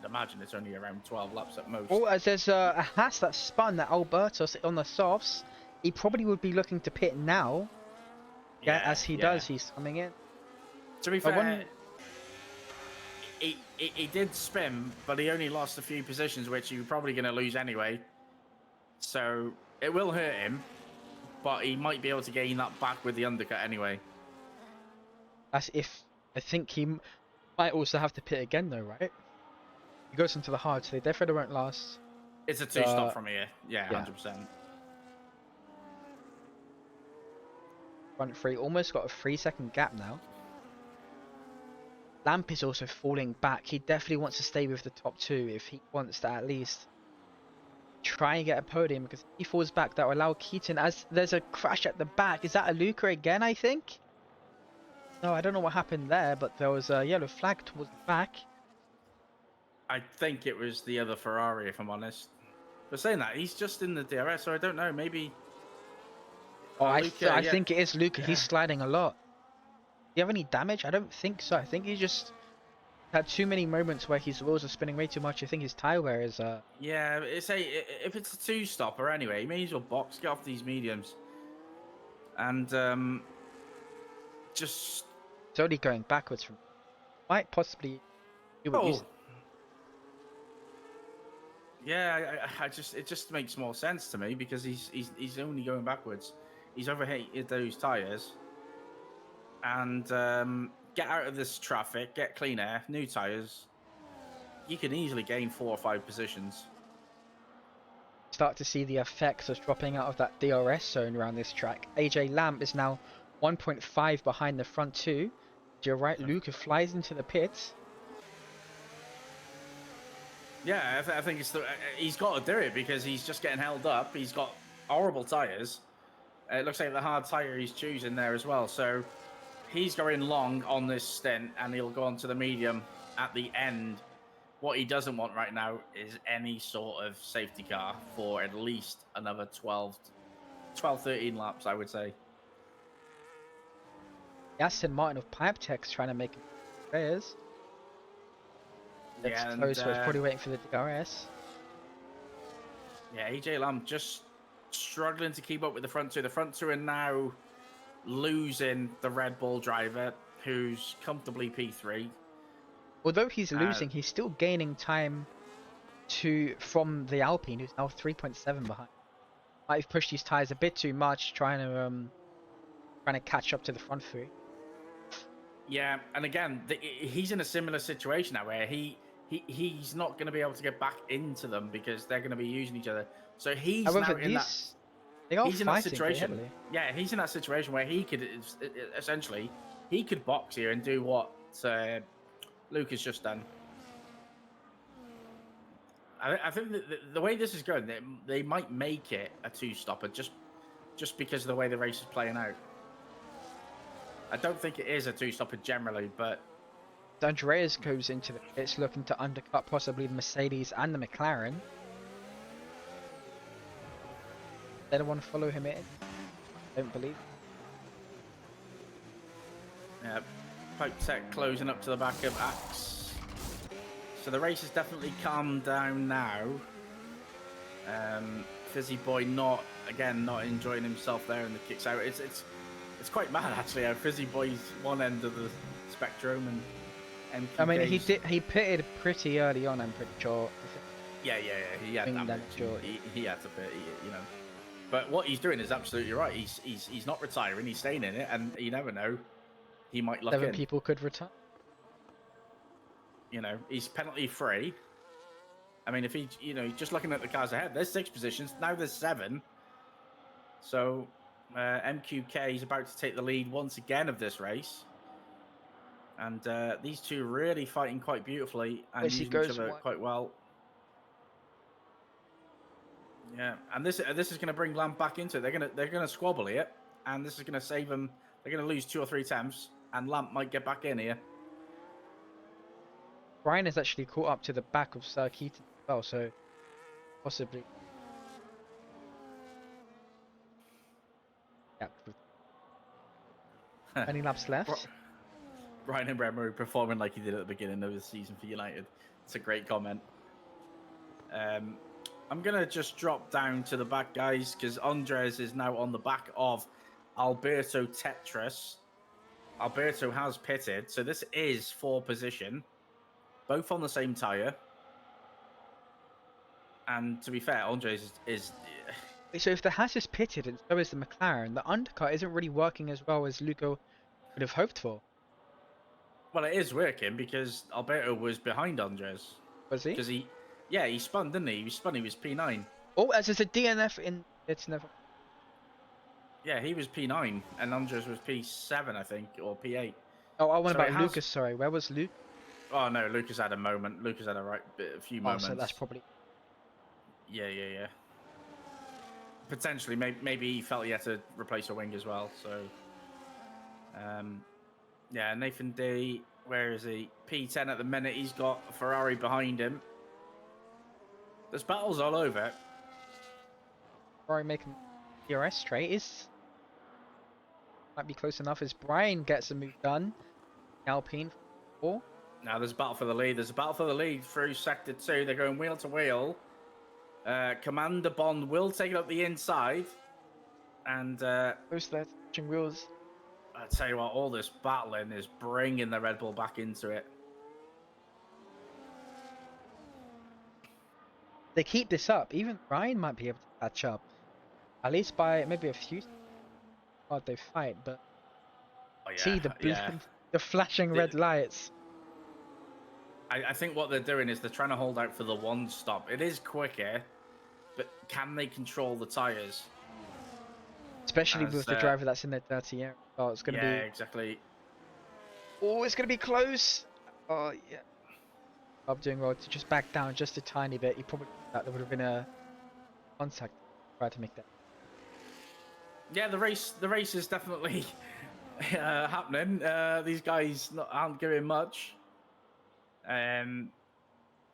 imagine it's only around 12 laps at most. Oh, as there's a Haas that spun that Alberto on the softs. He probably would be looking to pit now. Yeah, Yeah, as he yeah. does, he's coming in. To be I fair, wonder. he did spin, but he only lost a few positions, which you're probably going to lose anyway. So it will hurt him, but he might be able to gain that back with the undercut anyway. As if I think he might also have to pit again though, right? He goes into the hard, so they definitely won't last. It's a two-stop from here. Yeah, Yeah. 100%. Front three almost got a 3-second gap now. Lamp is also falling back. He definitely wants to stay with the top two if he wants to at least try and get a podium, because if he falls back, that will allow Keaton, as there's a crash at the back. Is that a Luca again, I think? No, I don't know what happened there, but there was a yellow flag towards the back. I think it was the other Ferrari, if I'm honest. But saying that, he's just in the DRS, so I don't know. Maybe. Oh, I Luca, yeah. think it is Luca. Yeah. He's sliding a lot. Do you have any damage? I don't think so. I think he just had too many moments where his wheels are spinning way too much. I think his tire wear is Yeah, if it's a two-stopper anyway, you may as well box, get off these mediums. And just... It's only going backwards from... Might possibly do what you said. Yeah, it just makes more sense to me, because he's only going backwards. He's overheated those tires, and get out of this traffic, get clean air, new tires. You can easily gain 4 or 5 positions. Start to see the effects of dropping out of that DRS zone around this track. AJ Lamp is now 1.5 behind the front two. You're right, Luca flies into the pits. Yeah, I think he's got to do it, because he's just getting held up. He's got horrible tires. It looks like the hard tire he's choosing there as well. So he's going long on this stint, and he'll go on to the medium at the end. What he doesn't want right now is any sort of safety car for at least another 12, 13 laps, I would say. Aston Martin of Pipe Tech's trying to make players. It's close, so it's probably waiting for the DRS. Yeah, AJ Lamb just struggling to keep up with the front two. The front two are now losing the Red Bull driver, who's comfortably P3. Although he's losing, he's still gaining time from the Alpine, who's now 3.7 behind. Might have pushed his tyres a bit too much, trying to catch up to the front three. Yeah, and again, he's in a similar situation now, where he's not going to be able to get back into them, because they're going to be using each other. So he's now in that. He's in that situation. Yeah, he's in that situation where he could essentially box here and do what Luke has just done. I think that the way this is going, they might make it a two-stopper just because of the way the race is playing out. I don't think it is a two-stopper generally, but Andreas goes into the pits looking to undercut possibly the Mercedes and the McLaren. They don't want to follow him in. Don't believe. Yeah, Pipe Tech closing up to the back of Axe. So the race has definitely calmed down now. Fizzy Boy not enjoying himself there in the kicks out. It's quite mad actually how Fizzy Boy's one end of the spectrum and MQK's... I mean, he pitted pretty early on, I'm pretty sure. Yeah. He had damage. He had to pit, you know. But what he's doing is absolutely right. He's not retiring. He's staying in it, and you never know, he might luck in. 7 people could retire. You know, he's penalty free. I mean, if he, just looking at the cars ahead, there's 6 positions now. There's 7. So MQK is about to take the lead once again of this race, and these two really fighting quite beautifully and using each other quite well. Yeah, and this is going to bring Lamb back into it. They're gonna squabble here, and this is going to save them. They're going to lose 2 or 3 attempts, and Lamp might get back in here. Brian is actually caught up to the back of Sir Keaton as well, so possibly. Yeah. Any laps left? Brian and Murray performing like he did at the beginning of the season for United. It's a great comment. I'm going to just drop down to the back, guys, because Andres is now on the back of Alberto Tetris. Alberto has pitted, so this is 4 position, both on the same tyre. And to be fair, Andres is So if the Haas is pitted and so is the McLaren, the undercut isn't really working as well as Luca would have hoped for. well, it is working because Alberto was behind Andres. Was he? Because he spun, didn't he? He spun, he was P9. Oh, as there's a DNF in... It's never... Yeah, he was P9, and Andres was P7, I think, or P8. Oh, I want So about Lucas, sorry. Where was Luke? Oh, no, Lucas had a moment. Lucas had a few moments. So that's probably... Yeah. Potentially, maybe he felt he had to replace a wing as well, so... yeah, Nathan D, where is he? P10 at the minute, he's got a Ferrari behind him. There's battles all over. Ferrari making DRS straight is... Might be close enough as Brian gets a move done. Alpine 4. Now there's a battle for the lead. There's a battle for the lead through Sector 2. They're going wheel to wheel. Commander Bond will take it up the inside. And... Who's there touching wheels? I tell you what, all this battling is bringing the Red Bull back into it. They keep this up. Even Brian might be able to catch up. At least by maybe a few... God, they fight, but... Oh, yeah, see the the flashing red lights. I think what they're doing is they're trying to hold out for the one stop. It is quicker, but can they control the tyres? Especially with the driver that's in their dirty area. Oh, it's going to be... Yeah, exactly. Oh, it's going to be close. Oh, yeah. I'm doing well to just back down just a tiny bit. You probably thought there would have been a contact. Try to make that. Yeah, the race is definitely happening. These guys aren't giving much. A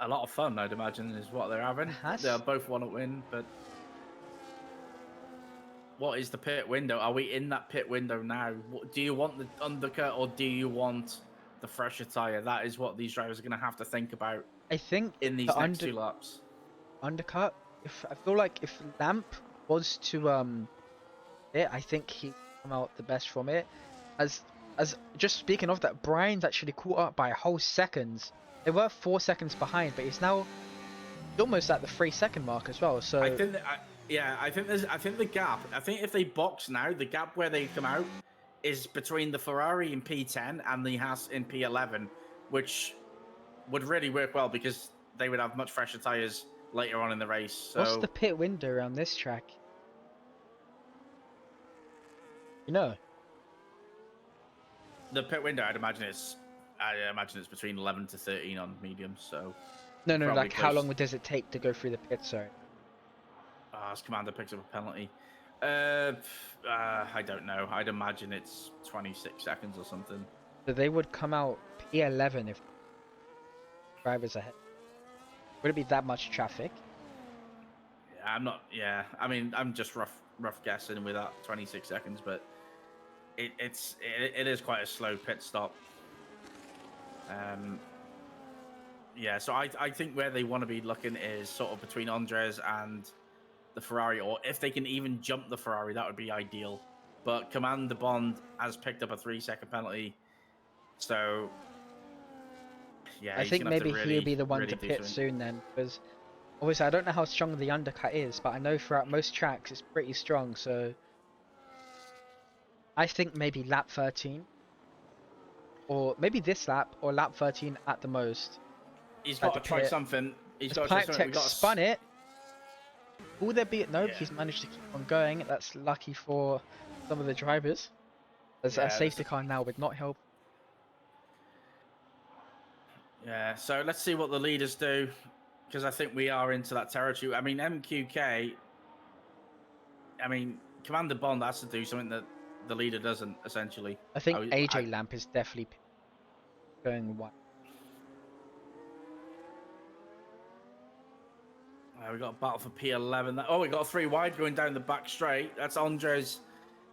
lot of fun, I'd imagine, is what they're having. They both want to win, but what is the pit window? Are we in that pit window now? Do you want the undercut or do you want the fresher tyre? That is what these drivers are going to have to think about. I think in these next 2 laps. Undercut. I feel like if Lamp was to I think he'd come out the best from it. As just speaking of that, Brian's actually caught up by a whole seconds. They were 4 seconds behind, but he's now almost at the 3-second mark as well. So I think the gap. I think if they box now, the gap where they come out is between the Ferrari in P10 and the Haas in P11, which would really work well because they would have much fresher tyres later on in the race. So what's the pit window around this track? You know. The pit window, I imagine it's between 11 to 13 on mediums. So no, like close. How long does it take to go through the pit? Sorry. As Commander picks up a penalty. I don't know. I'd imagine it's 26 seconds or something. So they would come out P11 if drivers ahead. Would it be that much traffic? Yeah, I'm not. Yeah, I mean, I'm just rough guessing with that 26 seconds, but it is quite a slow pit stop. Yeah, so I think where they want to be looking is sort of between Andres and the Ferrari, or if they can even jump the Ferrari, that would be ideal. But Commander Bond has picked up a 3-second penalty, so yeah, I think maybe he'll be the one to pit soon then, because obviously I don't know how strong the undercut is, but I know throughout most tracks it's pretty strong. So I think maybe lap 13, or maybe this lap, or lap 13 at the most. He's got to try something. He's got to try something. Spun it. Will there be... No, he's managed to keep on going. That's lucky for some of the drivers. As a safety car now would not help. Yeah, so let's see what the leaders do, because I think we are into that territory. I mean, MQK... I mean, Commander Bond has to do something that the leader doesn't, essentially. I think AJ Lamp is definitely going one. We got a battle for P11. Oh, we got a 3 wide going down the back straight. That's Andres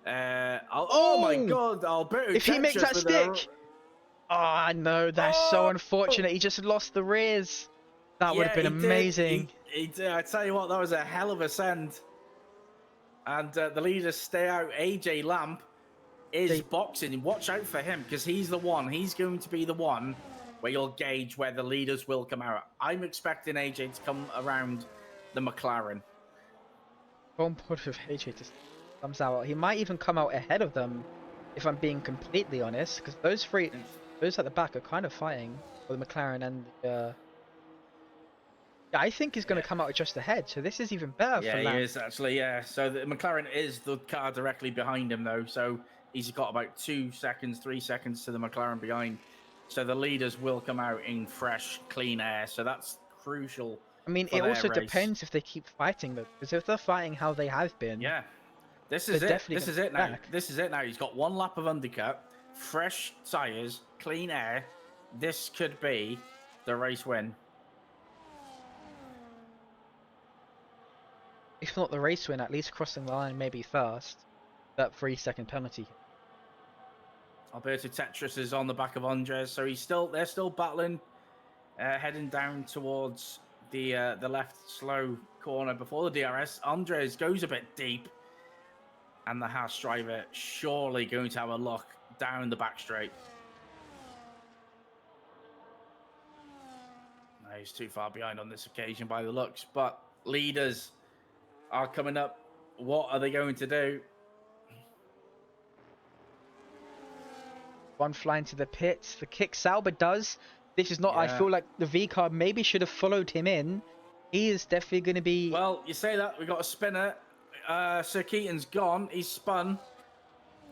Oh my Oh! God, Alberto If he makes Tetris that with a. stick! Oh, no, that's so Oh! unfortunate. He just lost the rears. That would have Yeah, been he did. amazing. He did. I tell you what, that was a hell of a send. And the leaders stay out. AJ Lamp is boxing. Watch out for him because he's the one. He's going to be the one where you'll gauge where the leaders will come out. I'm expecting AJ to come around the McLaren. On board with AJ just comes out. He might even come out ahead of them, if I'm being completely honest, because those at the back are kind of fighting for the McLaren and the. Yeah, I think he's going Yeah. to come out just ahead. So this is even better for Yeah, he Lamb. is actually. Yeah, so the McLaren is the car directly behind him, though. So he's got about 2 seconds, 3 seconds to the McLaren behind. So the leaders will come out in fresh, clean air. So that's crucial I mean, for it their also race. depends if they keep fighting though, because if they're fighting how they have been, Yeah, this they're is it. definitely This going to is it get now. back. This is it now. He's got 1 lap of undercut, fresh tires, clean air. This could be the race win. If not the race win, at least crossing the line maybe first. That 3-second penalty. Alberto Tetris is on the back of Andres, so they're still battling, heading down towards the left slow corner before the DRS. Andres goes a bit deep, and the Haas driver surely going to have a look down the back straight. No, he's too far behind on this occasion by the looks, but leaders are coming up. What are they going to do? One flying to the pits. The kick Sauber does. This is not. I Yeah. feel like the V car maybe should have followed him in. He is definitely going to be. Well, you say that. We got a spinner. Sir Keaton's gone. He's spun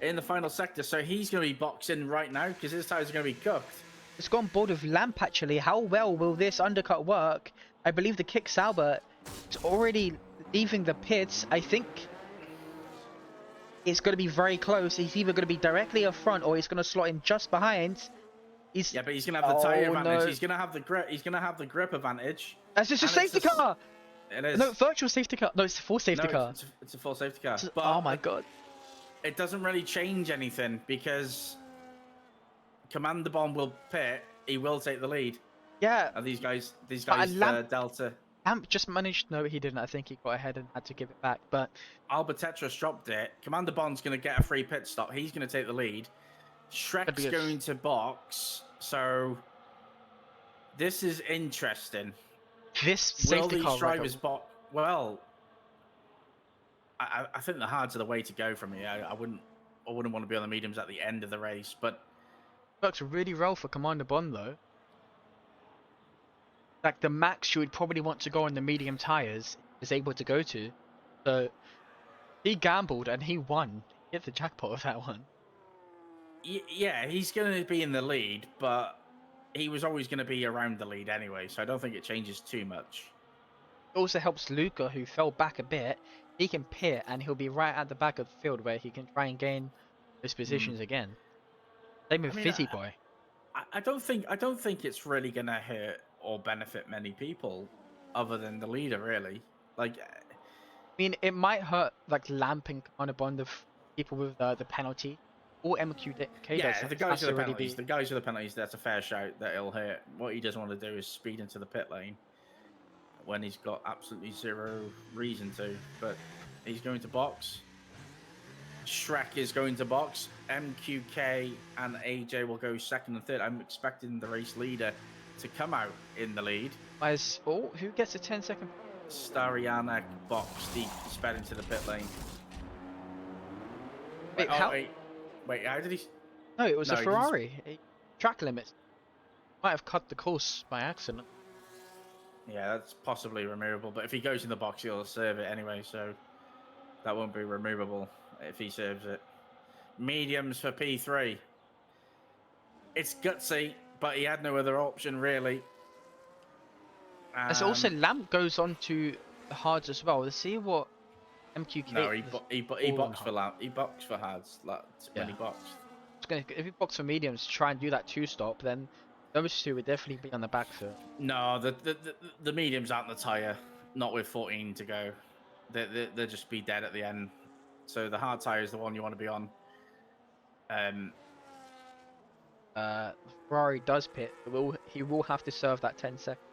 in the final sector, so he's going to be boxing right now because his tires are going to be cooked. It's gone board with Lamp actually. How well will this undercut work? I believe the kick Sauber is already leaving the pits. I think it's going to be very close. He's either going to be directly up front or he's going to slot in just behind. Yeah, but he's going to have the tire advantage. No. He's going to have the grip. He's going to have the grip advantage. That's just a safety car. It is. No, virtual safety car. No, it's a full safety car. It's a full safety car. But, oh my God. It doesn't really change anything because Commander Bomb will pit. He will take the lead. Yeah. And these guys, Delta. Lamp just managed. No, he didn't. I think he got ahead and had to give it back. But Albert Tetris dropped it. Commander Bond's going to get a free pit stop. He's going to take the lead. Shrek's going to box. So this is interesting. This safety car drivers box? Well, I think the hards are the way to go for me. I wouldn't want to be on the mediums at the end of the race, but works really well for Commander Bond though. Like the max you would probably want to go on the medium tires is able to go to. So he gambled and he won. He hit the jackpot of that one. Yeah, he's going to be in the lead, but he was always going to be around the lead anyway, so I don't think it changes too much. It also helps Luca, who fell back a bit. He can pit and he'll be right at the back of the field where he can try and gain those positions again. Same with Fizzy Boy. I don't think it's really going to hurt or benefit many people other than the leader, really. Like, I mean, it might hurt like Lamp and Commander Bond of people with the penalty. Or MQK. Yeah, the guys with the penalties. The guys with the penalties, that's a fair shout that it'll hurt. What he doesn't want to do is speed into the pit lane when he's got absolutely zero reason to. But he's going to box. Shrek is going to box. MQK and AJ will go second and third. I'm expecting the race leader to come out in the lead. Who gets a 10-second? Stariana boxed. He sped into the pit lane. Wait, Wait, how did he? No, it was a Ferrari. Track limits. Might have cut the course by accident. Yeah, that's possibly removable. But if he goes in the box, he'll serve it anyway, so that won't be removable if he serves it. Mediums for P3. It's gutsy, but he had no other option, really. As also, Lamp goes on to the hards as well. Let's see what MQK. No, he boxed for Lamp. He boxed for hards when he boxed. If he boxed for mediums to try and do that 2-stop, then those two would definitely be on the back foot. No, the mediums aren't the tyre. Not with 14 to go. They'll just be dead at the end. So the hard tire is the one you want to be on. Ferrari does pit. He will have to serve that 10 seconds.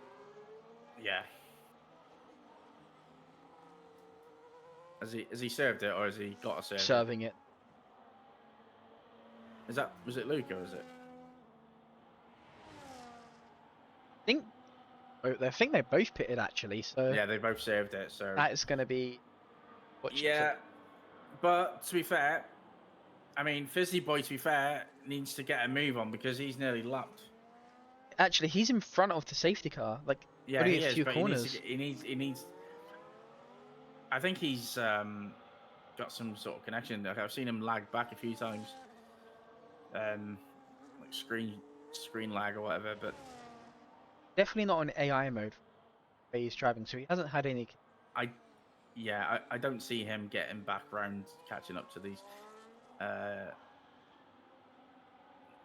Yeah. Has he served it, or has he got to serve Serving it. Was it Luke, or is it? I think they both pitted actually. So Yeah, they both served it. So that is going to be watching. yeah, but to be fair, I mean, Fizzy Boy, to be fair, needs to get a move on because he's nearly lapped. Actually, he's in front of the safety car. Like, Yeah, only he a is, few but corners. he needs. I think he's got some sort of connection. Like, I've seen him lag back a few times, like screen lag or whatever. But Definitely not on AI mode where he's driving, so he hasn't had any. I don't see him getting back round catching up to these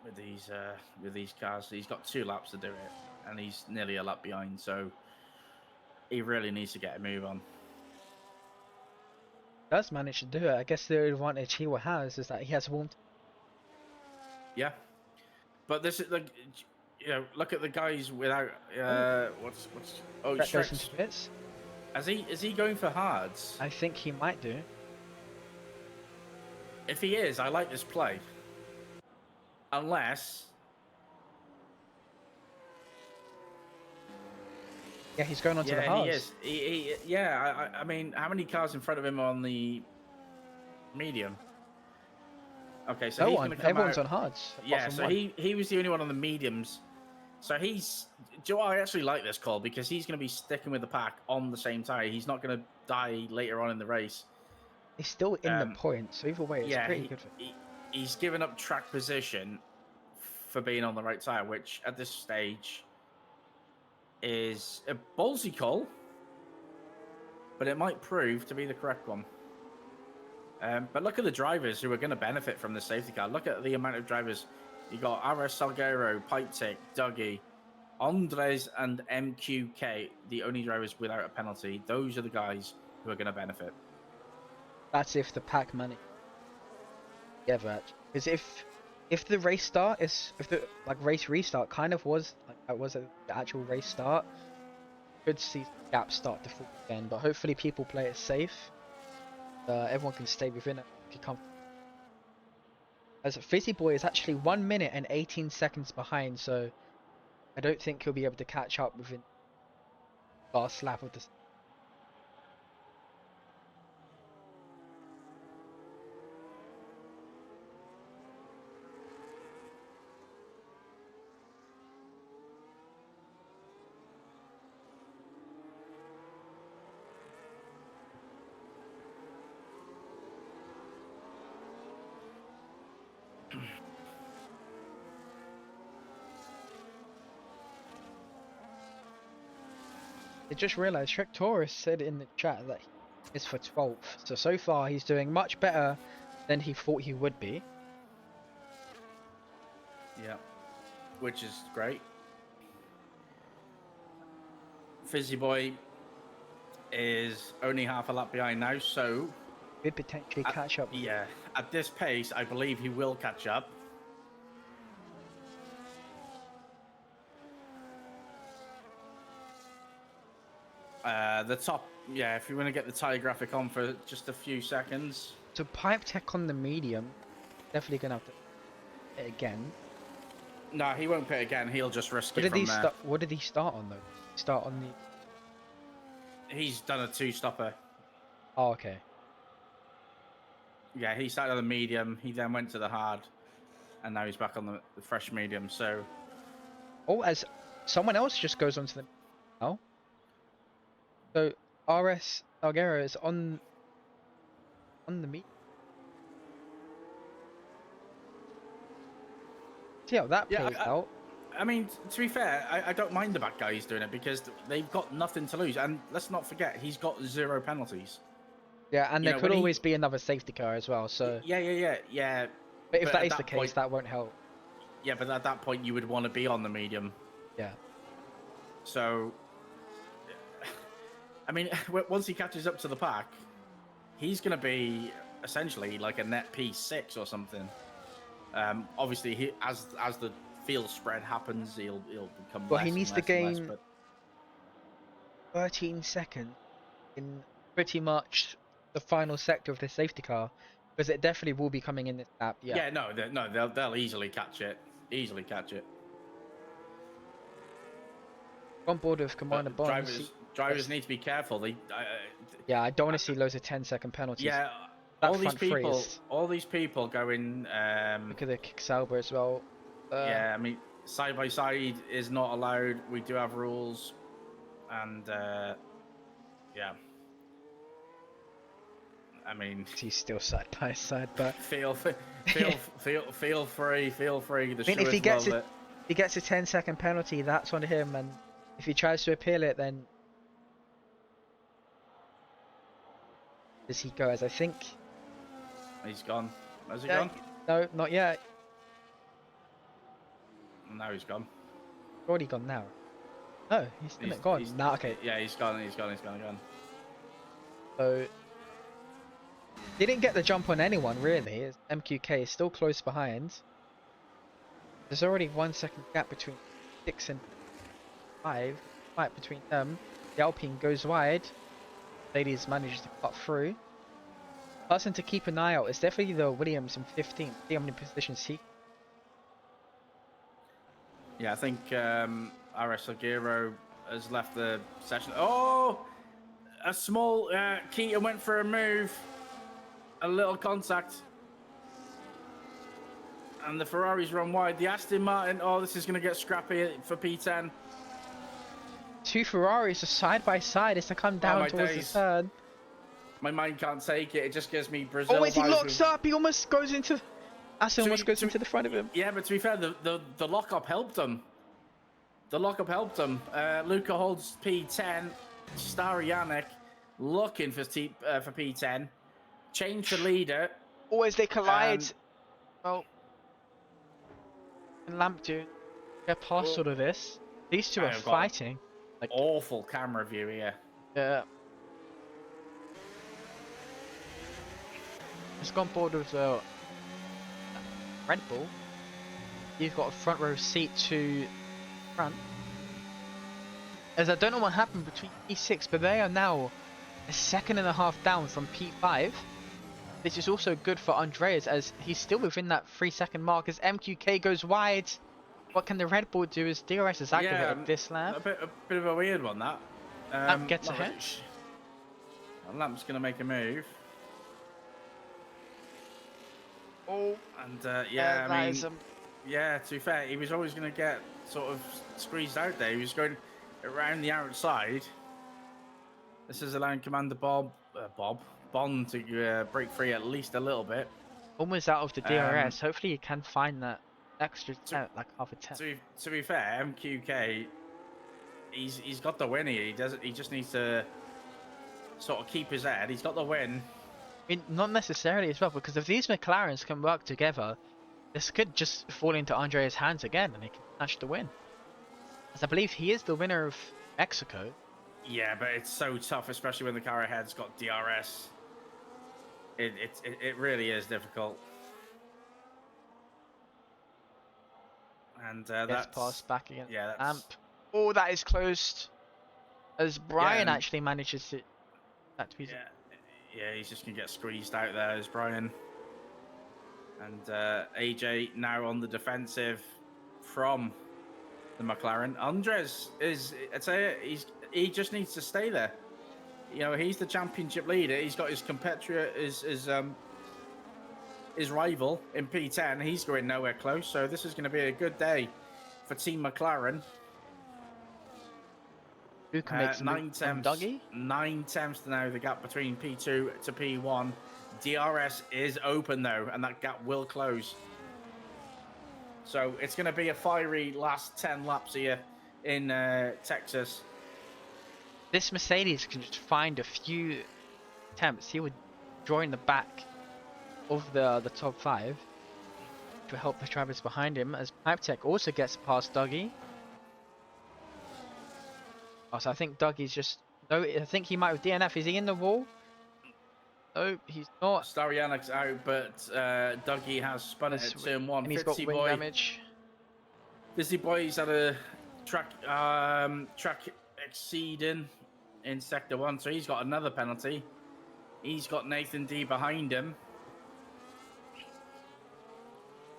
with these cars. He's got 2 laps to do it, and he's nearly a lap behind. So he really needs to get a move on. Does manage to do it. I guess the advantage he has is that he has warm. Yeah, but this is like, look at the guys without what's That goes Shrek's. into pits. Is he going for hards? I think he might do. If he is, I like this play. Unless, Yeah, he's going on to the hards. he is. I mean, how many cars in front of him are on the medium? Okay, so No he's one. going to come Everyone's out. on hards. Yeah, so he was the only one on the mediums. So do you know what? I actually like this call because he's going to be sticking with the pack on the same tire. He's not going to die later on in the race. He's still in the point, so either way, it's pretty good. He's given up track position for being on the right tire, which at this stage is a ballsy call, but it might prove to be the correct one. But look at the drivers who are going to benefit from the safety car. Look at the amount of drivers. You got RS Salguero, Pipe Tick, Dougie, Andres, and MQK, the only drivers without a penalty. Those are the guys who are going to benefit. That's if the pack money. Yeah, but because if the race start if the race restart kind of was like that was the actual race start, could see gaps start to fall again. But hopefully people play it safe. Everyone can stay within it if you come. As Fizzy Boy is actually 1 minute and 18 seconds behind, so I don't think he'll be able to catch up within the last lap of the. I just realised Shrek Taurus said in the chat that he is for 12th. So far he's doing much better than he thought he would be. Yeah, which is great. Fizzy Boy is only half a lap behind now, so Could potentially catch up. Yeah, at this pace, I believe he will catch up. The top, yeah, if you want to get the tire graphic on for just a few seconds. So Pipe Tech on the medium, definitely gonna have to hit again. No, he won't pit again. He'll just risk it from there. What did he start on though? Start on the. He's done a 2-stopper. Oh, okay. Yeah, he started on the medium. He then went to the hard, and now he's back on the fresh medium. So. Oh, as someone else just goes onto the. Oh. So RS Salguero is on the medium. See how that plays out. I mean, to be fair, I don't mind the back guys doing it because they've got nothing to lose. And let's not forget, he's got 0 penalties. Yeah, and there could always be another safety car as well. So yeah. But if that is the case, that won't help. Yeah, but at that point, you would want to be on the medium. Yeah. So, I mean, once he catches up to the pack, he's going to be essentially like a net P6 or something. Obviously, as the field spread happens, he'll become Well, he less and needs to less and less. gain But 13 seconds in pretty much the final sector of the safety car, because it definitely will be coming in this lap. Yeah. yeah, no, they'll easily catch it. Easily catch it. On board with Commander But Bonds. drivers need to be careful. Yeah, I don't want to see loads of 10-second penalties. Yeah, That front three is. all these people going. Look at the Sauber as well. Yeah, I mean, side by side is not allowed. We do have rules, and yeah. I mean, He's still side by side, but feel free. The I mean, if he stewards gets love it, it. he gets a 10-second penalty. That's on him, and if he tries to appeal it, then does he go? As I think. He's gone. Has he Yeah, gone? no, not yet. Now he's gone. Already gone now. No, he's still not gone. Nah, okay. Yeah, he's gone. He's gone. So he didn't get the jump on anyone really. MQK is still close behind. There's already 1 second gap between 6 and 5. Fight between them. The Alpine goes wide. Ladies manages to cut through. Person to keep an eye out is definitely the Williams in 15th. See how many positions he. Yeah, I think RS Agiro has left the session. Oh, a small Keaton went for a move, a little contact, and the Ferraris run wide. The Aston Martin. Oh, this is going to get scrappy for P10. Two Ferraris are side by side as they come down towards the turn. My mind can't take it. It just gives me Brazil. Oh, as he locks up, he almost goes into. Aston almost goes into the front of him. Yeah, but to be fair, the lockup helped him. Luca holds P10. Starianic looking for P10. Change the leader. Always they collide. Well, and Lampton get past all of this. These two are fighting. Like awful camera view here. Yeah. It's gone board with Red Bull. You've got a front row seat to front. As I don't know what happened between P6, but they are now a second and a half down from P5. This is also good for Andreas as he's still within that 3-second mark as MQK goes wide. What can the Red Bull do as DRS is activated this lap? A bit of a weird one, that. Lamp gets ahead. Lamp's going to make a move. Oh, and yeah, I mean, yeah, to be fair, he was always going to get sort of squeezed out there. He was going around the outside. This is allowing Commander Bond to break free at least a little bit. Almost out of the DRS. Hopefully he can find that extra 10, like half a 10. To be fair, MQK, he's got the win here. He just needs to sort of keep his head. He's got the win. I mean, not necessarily as well, because if these McLarens can work together, this could just fall into Andreas' hands again and he can snatch the win. As I believe he is the winner of Mexico. Yeah, but it's so tough, especially when the car ahead's got DRS. It really is difficult. And that's passed back again. Yeah, Amp. Oh, that is closed. As Brian actually manages to. Yeah, he's just gonna get squeezed out there as Brian. And AJ now on the defensive from the McLaren. Andres is, I'd say, he just needs to stay there. You know, he's the championship leader. He's got his compatriot, his rival in P10. He's going nowhere close. So this is going to be a good day for Team McLaren. Who can make 9 tenths. Dougie? 9 tenths now the gap between P2 to P1. DRS is open though, and that gap will close. So it's going to be a fiery last 10 laps here in Texas. This Mercedes can just find a few attempts. He would join the back of the top 5 to help the drivers behind him. As Pipetech also gets past Dougie. Oh, so I think Dougie's just. No, I think he might have DNF. Is he in the wall? No, he's not. Starianak's out, but Dougie has spun it at turn 1. And he's got Fitzy wing boy. damage. Fitzy boy's had a track exceeding in sector 1, so he's got another penalty. He's got Nathan D behind him.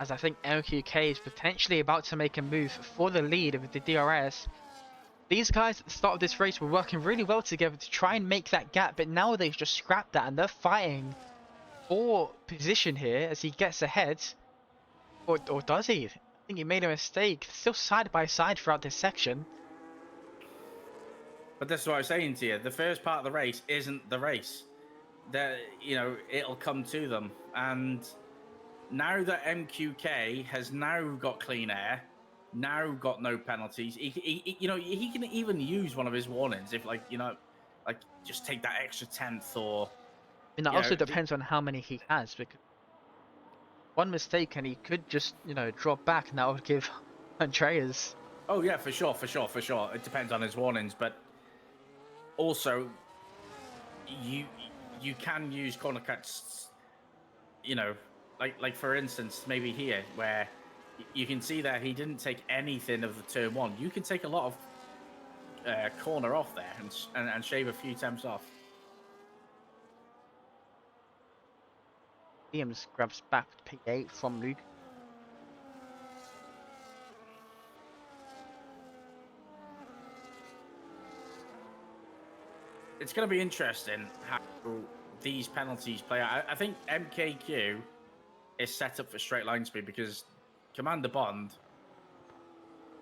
As I think LQK is potentially about to make a move for the lead with the DRS. These guys at the start of this race were working really well together to try and make that gap, but now they've just scrapped that and they're fighting for position here as he gets ahead. Or does he? I think he made a mistake. Still side by side throughout this section. But this is what I was saying to you. The first part of the race isn't the race. It'll come to them. And now that MQK has now got clean air, now got no penalties, he can even use one of his warnings if, just take that extra tenth or. And that also depends on how many he has, because one mistake and he could just, drop back, and that would give Andreas. Oh yeah, for sure. It depends on his warnings, but also you can use corner cuts. Like for instance, maybe here where you can see that he didn't take anything of the turn 1. You can take a lot of corner off there and shave a few temps off. Williams grabs back P8 from Luke. It's going to be interesting how these penalties play out. I think MKQ is set up for straight line speed because Commander Bond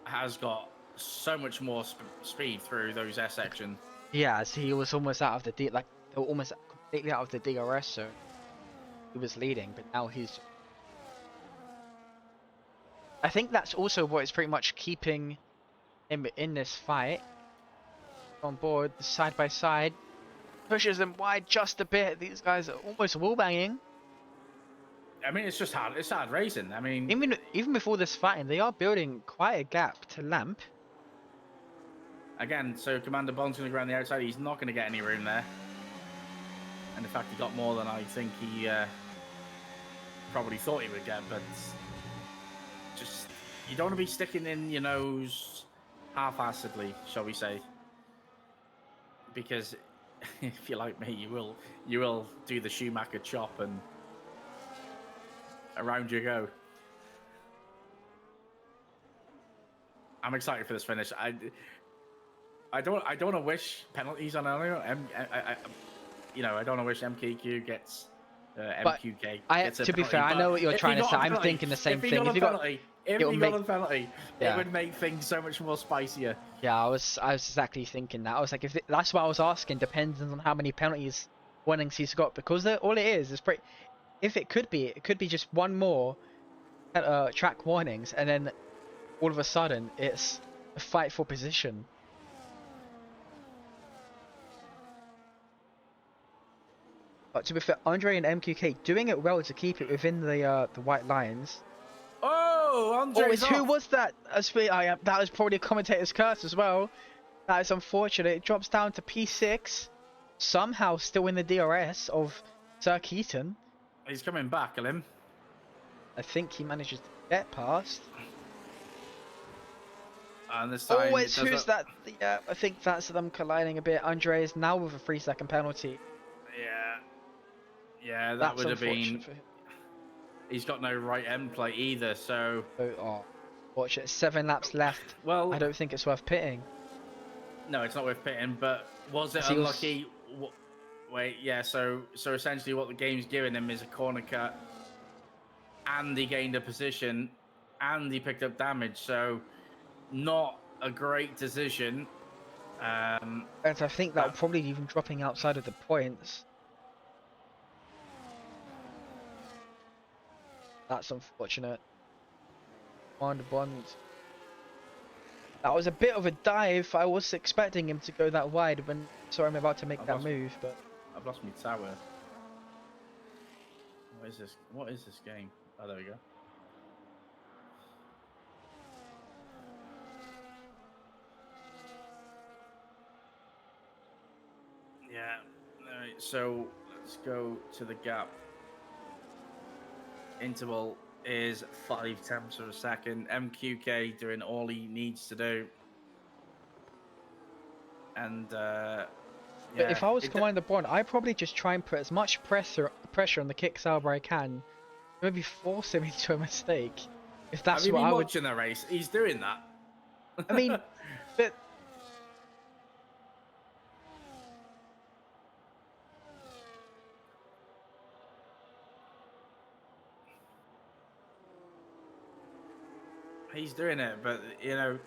has got so much more speed through those S sections. Yeah, so he was almost out of the they were almost completely out of the DRS, so he was leading, but now he's. I think that's also what is pretty much keeping him in this fight. On board, side by side, pushes them wide just a bit. These guys are almost wall banging. I mean, it's just hard. It's hard racing. I mean, even before this fighting, they are building quite a gap to Lamp. Again, so Commander Bond's going to go around the outside. He's not going to get any room there. And in fact, he got more than I think he probably thought he would get. But just, you don't want to be sticking in your nose half-assedly, shall we say. Because if you're like me, you will do the Schumacher chop and around you go. I'm excited for this finish. I don't want to wish penalties on anyone. I don't want to wish MKQ gets MQK. To be fair, I know what you're trying to say. I'm thinking the same thing. If he got a penalty, it would make things so much more spicier. Yeah, I was exactly thinking that. I was like, that's what I was asking. Depends on how many penalties warnings he's got, because all it is pretty. If it could be just one more track warnings, and then all of a sudden it's a fight for position. But to be fair, Andre and MQK doing it well to keep it within the white lines. Oh, Andre's who was that? That was probably a commentator's curse as well. That is unfortunate. It drops down to P6. Somehow still in the DRS of Sir Keaton. He's coming back, Alim. I think he manages to get past. And this time, who's that? Yeah, I think that's them colliding a bit. Andre is now with a 3-second penalty. Yeah, that would have been. He's got no right end plate either, so. Watch it. 7 laps left. Well, I don't think it's worth pitting. No, it's not worth pitting. But was it unlucky? Wait, yeah. So essentially, what the game's giving him is a corner cut, and he gained a position, and he picked up damage. So, not a great decision. And I think that probably even dropping outside of the points. That's unfortunate. Commander Bond. That was a bit of a dive. I was expecting him to go that wide when saw him about to make that move, but I've lost my tower. What is this? What is this game? Oh, there we go. Yeah. So Let's go to the gap. Interval is 5 tenths of a second. MQK doing all he needs to do. And But yeah, if I was commanding the Bond, I'd probably just try and put as much pressure on the Kicksauber I can, maybe force him into a mistake. If have that's you what been I would. watching the race? He's doing that. I mean, but He's doing it, but you know,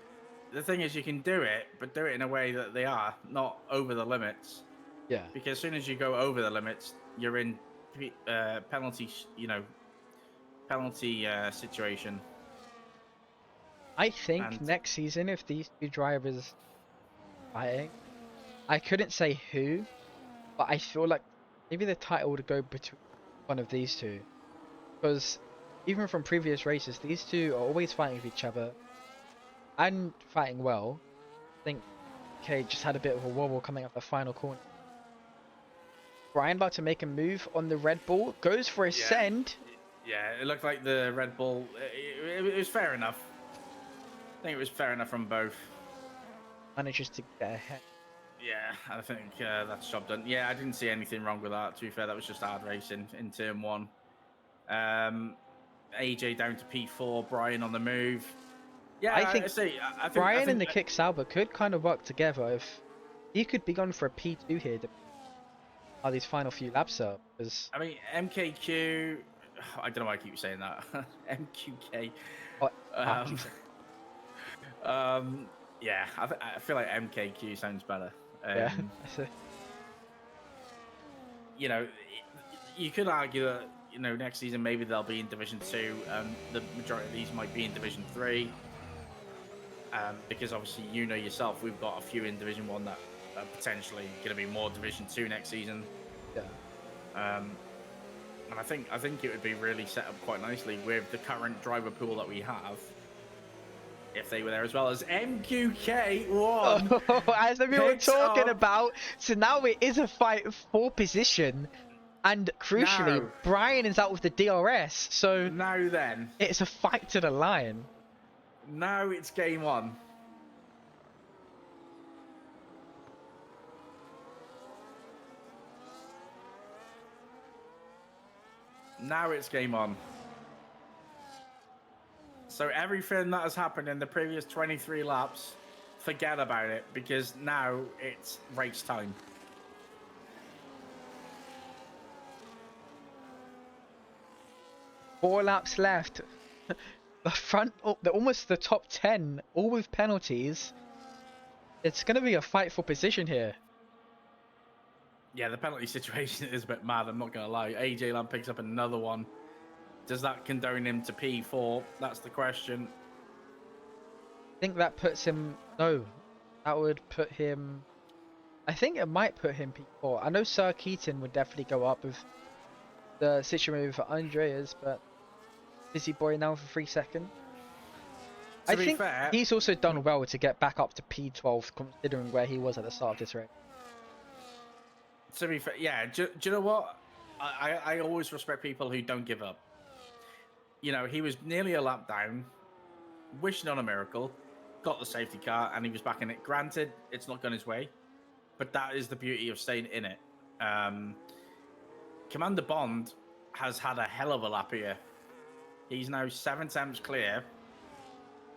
the thing is, you can do it, but do it in a way that they are not over the limits. yeah, Because as soon as you go over the limits, you're in penalty. Penalty situation. I think And next season if these two drivers fighting, I couldn't say who, but I feel like maybe the title would go between one of these two. Because even from previous races, these two are always fighting with each other and fighting well. I think K just had a bit of a wobble coming up the final corner. Brian about to make a move on the Red Bull, goes for a yeah, send. yeah, it looked like the Red Bull. It was fair enough. I think it was fair enough from both. Manages to get ahead. Yeah, I think that's job done. Yeah, I didn't see anything wrong with that. To be fair, that was just hard racing in turn one. AJ down to P4, Brian on the move. Yeah, I think I see. I Brian and think. the Kick Sauber could kind of work together if he could be gone for a P2 here, how these final few laps are. Because I mean, MKQ. I don't know why I keep saying that. MQK. oh, I Um, keep saying, yeah, I feel like MKQ sounds better. yeah. You know, you could argue that next season maybe they'll be in Division 2, and the majority of these might be in Division 3. Because obviously yourself, we've got a few in Division 1 that are potentially going to be more Division 2 next season. Yeah. And I think it would be really set up quite nicely with the current driver pool that we have. If they were there as well as MQK1. Oh, as we were talking up. about, so now it is a fight for position, and crucially, Now, Brian is out with the DRS, so now then, it's a fight to the line. now it's game on. Now it's game on. So everything that has happened in the previous 23 laps, forget about it, because now it's race time. Four laps left. The front, almost the top 10, all with penalties. It's going to be a fight for position here. Yeah, the penalty situation is a bit mad, I'm not going to lie. AJ Lamb picks up another one. Does that condone him to P4? That's the question. I think that puts him, no, that would put him, I think it might put him P4. I know Sir Keaton would definitely go up with the situation for Andreas, but Busy Boy now for 3 seconds. I think fair, he's also done well to get back up to P12 considering where he was at the start of this race. to be fair, yeah, do you know what? I always respect people who don't give up. He was nearly a lap down, wishing on a miracle, got the safety car, and he was back in it. Granted, it's not gone his way, but that is the beauty of staying in it. Commander Bond has had a hell of a lap here. He's now 7 times clear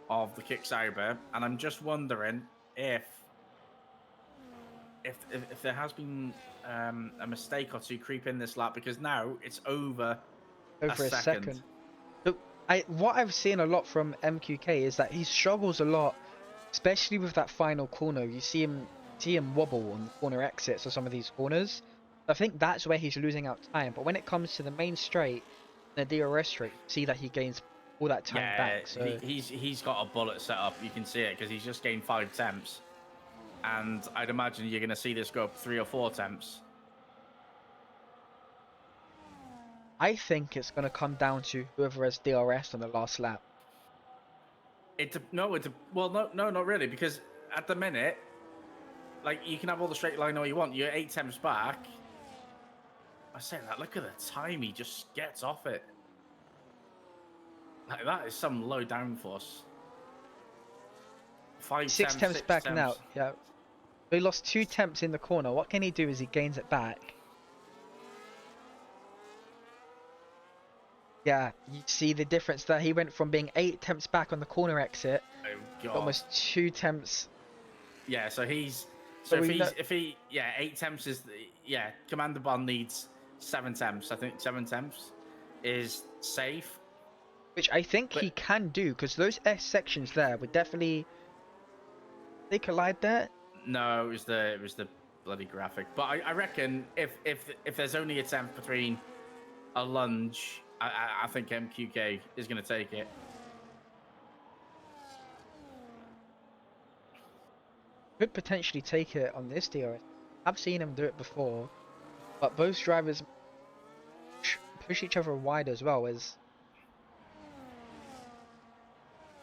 of the Kick Sauber, and I'm just wondering if there has been a mistake or two creep in this lap, because now it's over A second. Look, what I've seen a lot from MQK is that he struggles a lot, especially with that final corner. You see him wobble on the corner exits of some of these corners. I think that's where he's losing out time. But when it comes to the main straight, the DRS straight, you see that he gains all that time back. So he's got a bullet set up. You can see it because he's just gained 5 temps, and I'd imagine you're going to see this go up 3 or 4 temps. I think it's going to come down to whoever has DRS on the last lap. No, not really, because at the minute, like, you can have all the straight line all you want. You're 8 temps back. I say that. Look at the time he just gets off it. Like, that is some low downforce. 5 6 temps, temps 6 back now. temps. Yeah. He lost 2 temps in the corner. What can he do as he gains it back? Yeah, you see the difference there. He went from being 8 temps back on the corner exit, Oh to god. almost 2 temps. Yeah, so he's So we know, if he 8 temps is Commander Bond needs 7 temps. I think 7 temps is safe. which I think But he can do, because those S sections there would definitely, they collide there. no, it was the bloody graphic. But I reckon if there's only a temp between a lunge, I think MQK is going to take it. Could potentially take it on this DRS. I've seen him do it before, but both drivers push each other wide as well. As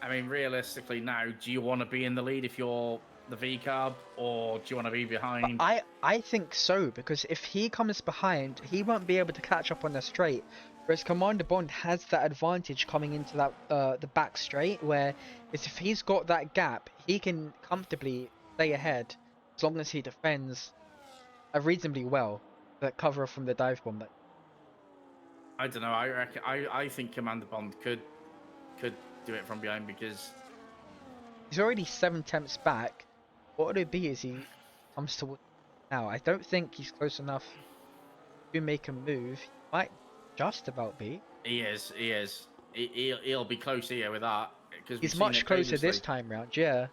I mean, realistically now, do you want to be in the lead if you're the V carb, or do you want to be behind? I think so, because if he comes behind, he won't be able to catch up on the straight. Whereas Commander Bond has that advantage coming into that the back straight, where if he's got that gap, he can comfortably stay ahead as long as he defends reasonably well that cover from the dive bomb. That I don't know. I reckon I think Commander Bond could do it from behind, because he's already 7 temps back. What would it be as he comes towards now? I don't think he's close enough to make a move. He might just about be. he is. He'll be close here with that, because He's much closer this time round, yeah.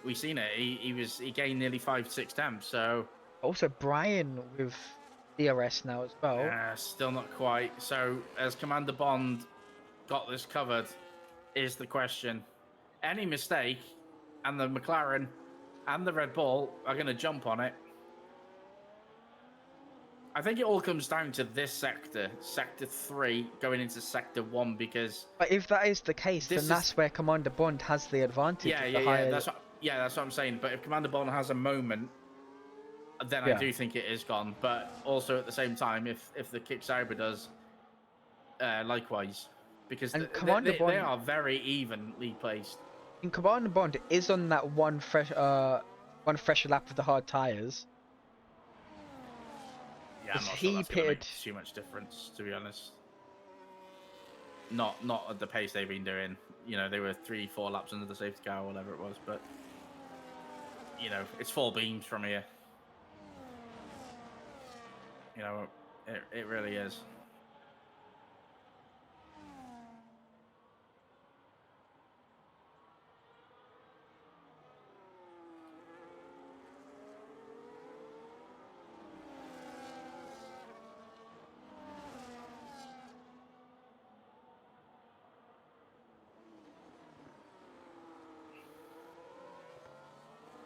We've seen it. He gained nearly 5-6 temps. So Also, Brian with DRS now as well. still not quite. So has Commander Bond got this covered? Is the question. Any mistake, and the McLaren and the Red Bull are going to jump on it. I think it all comes down to this sector, Sector 3, going into Sector 1, because... But if that is the case, then that's where Commander Bond has the advantage. Yeah, that's what I'm saying. But if Commander Bond has a moment, then I do think it is gone. But also at the same time, if the Kick Sauber does, likewise. Because they are very evenly placed. And Commander Bond is on that one fresh lap of the hard tyres. Yeah, I'm not sure that's going to make too much difference, to be honest. Not at the pace they've been doing. You know, they were 3-4 laps under the safety car or whatever it was, but you know, it's 4 beams from here. You know, it really is.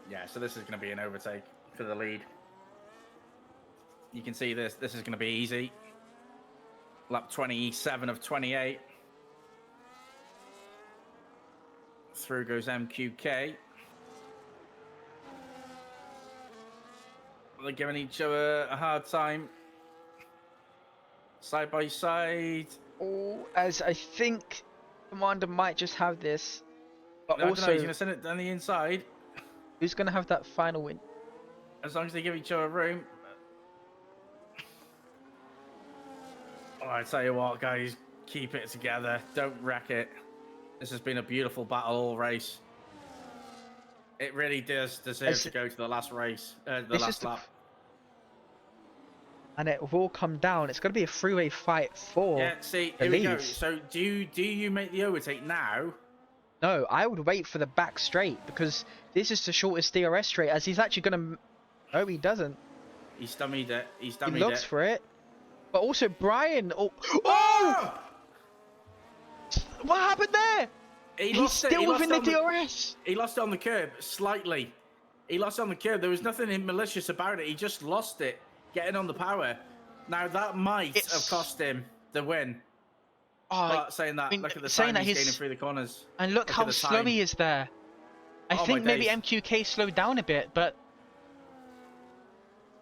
Yeah, so this is going to be an overtake for the lead. You can see this. This is going to be easy. Lap 27 of 28. Through goes MQK. They're giving each other a hard time. Side by side. Oh, as I think Commander might just have this. But No, also, he's going to send it down the inside. Who's going to have that final win? As long as they give each other room. Oh, I tell you what, guys, keep it together. Don't wreck it. This has been a beautiful battle all race. It really does deserve to go to the last race, the last lap. And it will come down. It's going to be a three-way fight for see, the here we go. lead. So do you make the overtake now? No, I would wait for the back straight, because this is the shortest DRS straight, as he's actually going to... No, he doesn't. He's dummied it. He looks for it. But also Brian... Oh! What happened there? He's still within the DRS. He lost it on the curb, slightly. He lost it on the curb. There was nothing malicious about it. He just lost it, getting on the power. Now, that might have cost him the win. But saying that, look at the time he's gaining through the corners. And look how slow he is there. I think maybe MQK slowed down a bit, but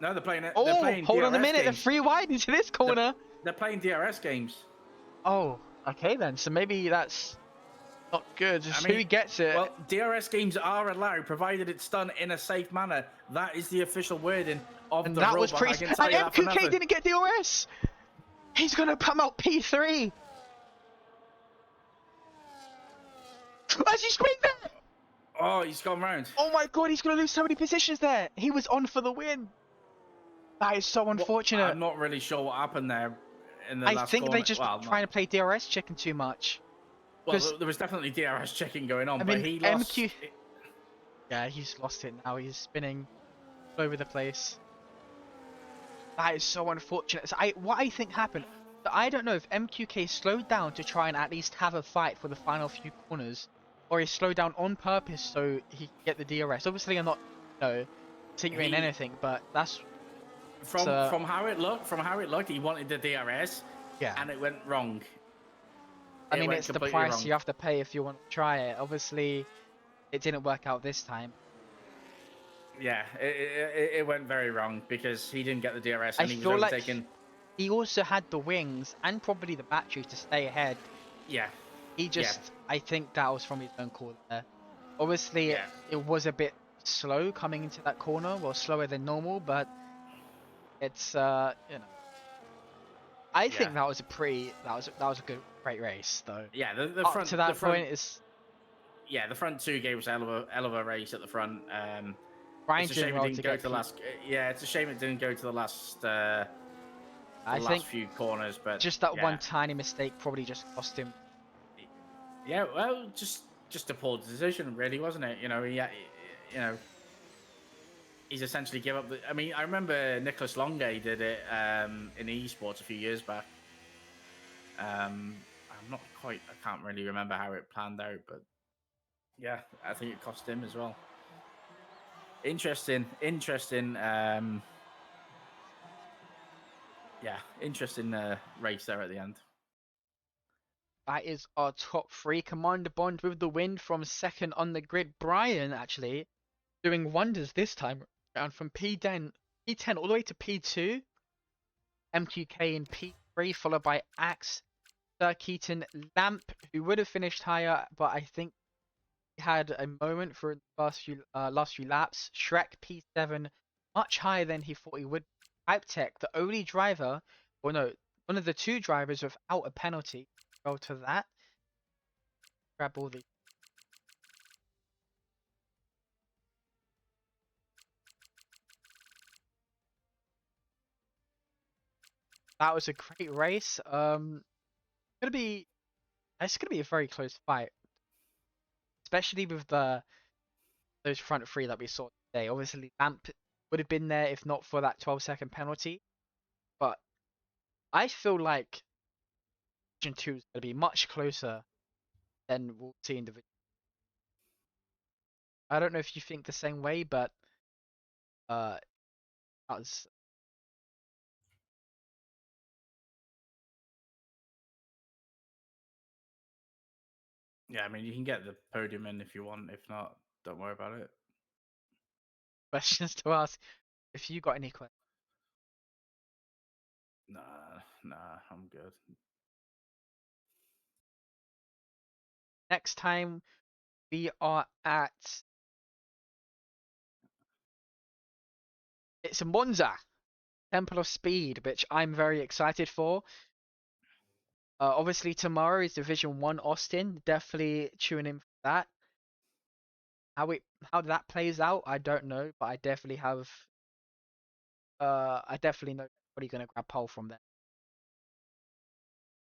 No, they're playing it. They're Oh, playing hold on a DRS minute. They're games. free wide into this They're, corner. they're playing DRS games. Oh, okay then. So maybe that's not good. I Just mean, who gets it? well, DRS games are allowed, provided it's done in a safe manner. That is the official wording of And the that was rulebook. I pretty. can And tell you that for MQK nothing. didn't get DRS. He's gonna come out P3. As he screamed there. Oh, he's gone round. Oh my god, he's gonna lose so many positions there. He was on for the win. That is so Well, unfortunate. I'm not really sure what happened there in the I last think they corner. just Well, not. trying to play DRS chicken too much. Because Well, there was definitely DRS checking going on, I but mean he lost. MQ. Yeah, he's lost it now. He's spinning all over the place. That is so unfortunate. So what I think happened. So I don't know if MQK slowed down to try and at least have a fight for the final few corners, or he slowed down on purpose so he could get the DRS. Obviously, I'm not, you know, insinuating He anything, but that's from how it looked, he wanted the DRS, yeah. and it went wrong. I It mean, went it's the completely price wrong. you have to pay if you want to try it. Obviously, it didn't work out this time. Yeah, it went very wrong because he didn't get the DRS I and he was feel like overtaken. he also had the wings and probably the battery to stay ahead. Yeah, He yeah, just, I think that was from his own call there. Obviously, yeah, it was a bit slow coming into that corner, well, slower than normal, but it's, you know, I yeah, think that was a that was a great race though. yeah. Up to The that front, point, is yeah, the front two gave us a hell of a race at the front. Brian It's a doing shame it well didn't to go get to the P. last. Yeah, it's a shame it didn't go to the I last think few corners. But just that yeah, one tiny mistake probably just cost him. yeah. Well, just a poor decision, really, wasn't it? You know, he's essentially give up. I mean, I remember Nicholas Longay did it in esports a few years back. I'm not quite. I can't really remember how it planned out, but yeah, I think it cost him as well. Interesting. Yeah, interesting race there at the end. That is our top three. Commander Bond with the win from second on the grid. Brian actually doing wonders this time around from P10 all the way to P2. MQK in P3, followed by Axe, Sir Keaton, Lamp, who would have finished higher, but I think he had a moment for the last few laps. Shrek P7, much higher than he thought he would. Hype Tech, the only driver, or no, one of the two drivers without a penalty. Go to that. Grab all the. That was a great race. Gonna be. It's gonna be a very close fight, especially with those front three that we saw today. Obviously, Lamp would have been there if not for that 12-second penalty. But I feel like Division 2 is going to be much closer than we'll see in Division. I don't know if you think the same way, but uh, that's Yeah, I mean, you can get the podium in if you want. If not, don't worry about it. questions to ask. If you got any questions, Nah, I'm good. next time we are at it's a Monza Temple of Speed, which I'm very excited for. Obviously tomorrow is Division 1 Austin. Definitely tune in for that. How it how that plays out, I don't know, but I definitely know everybody gonna grab pole from there.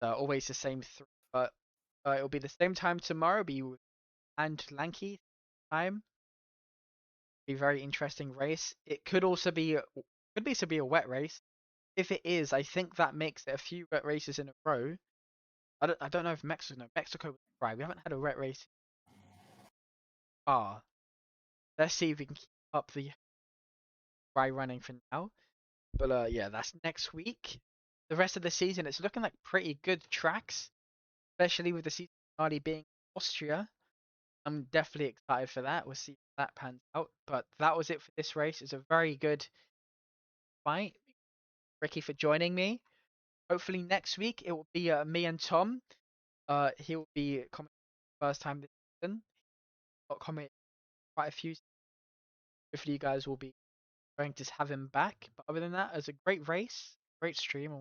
Always the same three, but it'll be the same time tomorrow. Be and Lanky time. Be very interesting race. It could be a wet race. If it is, I think that makes it a few wet races in a row. I don't know if Mexico was dry. We haven't had a wet race. Ah, let's see if we can keep up the dry running for now. But yeah, that's next week. The rest of the season, it's looking like pretty good tracks, especially with the season finale being Austria. I'm definitely excited for that. We'll see if that pans out. But that was it for this race. It's a very good fight. Ricky for joining me. Hopefully next week it will be me and Tom. He will be commenting first time this season. Got comment quite a few. Hopefully you guys will be going to have him back. But other than that, it was a great race, great stream.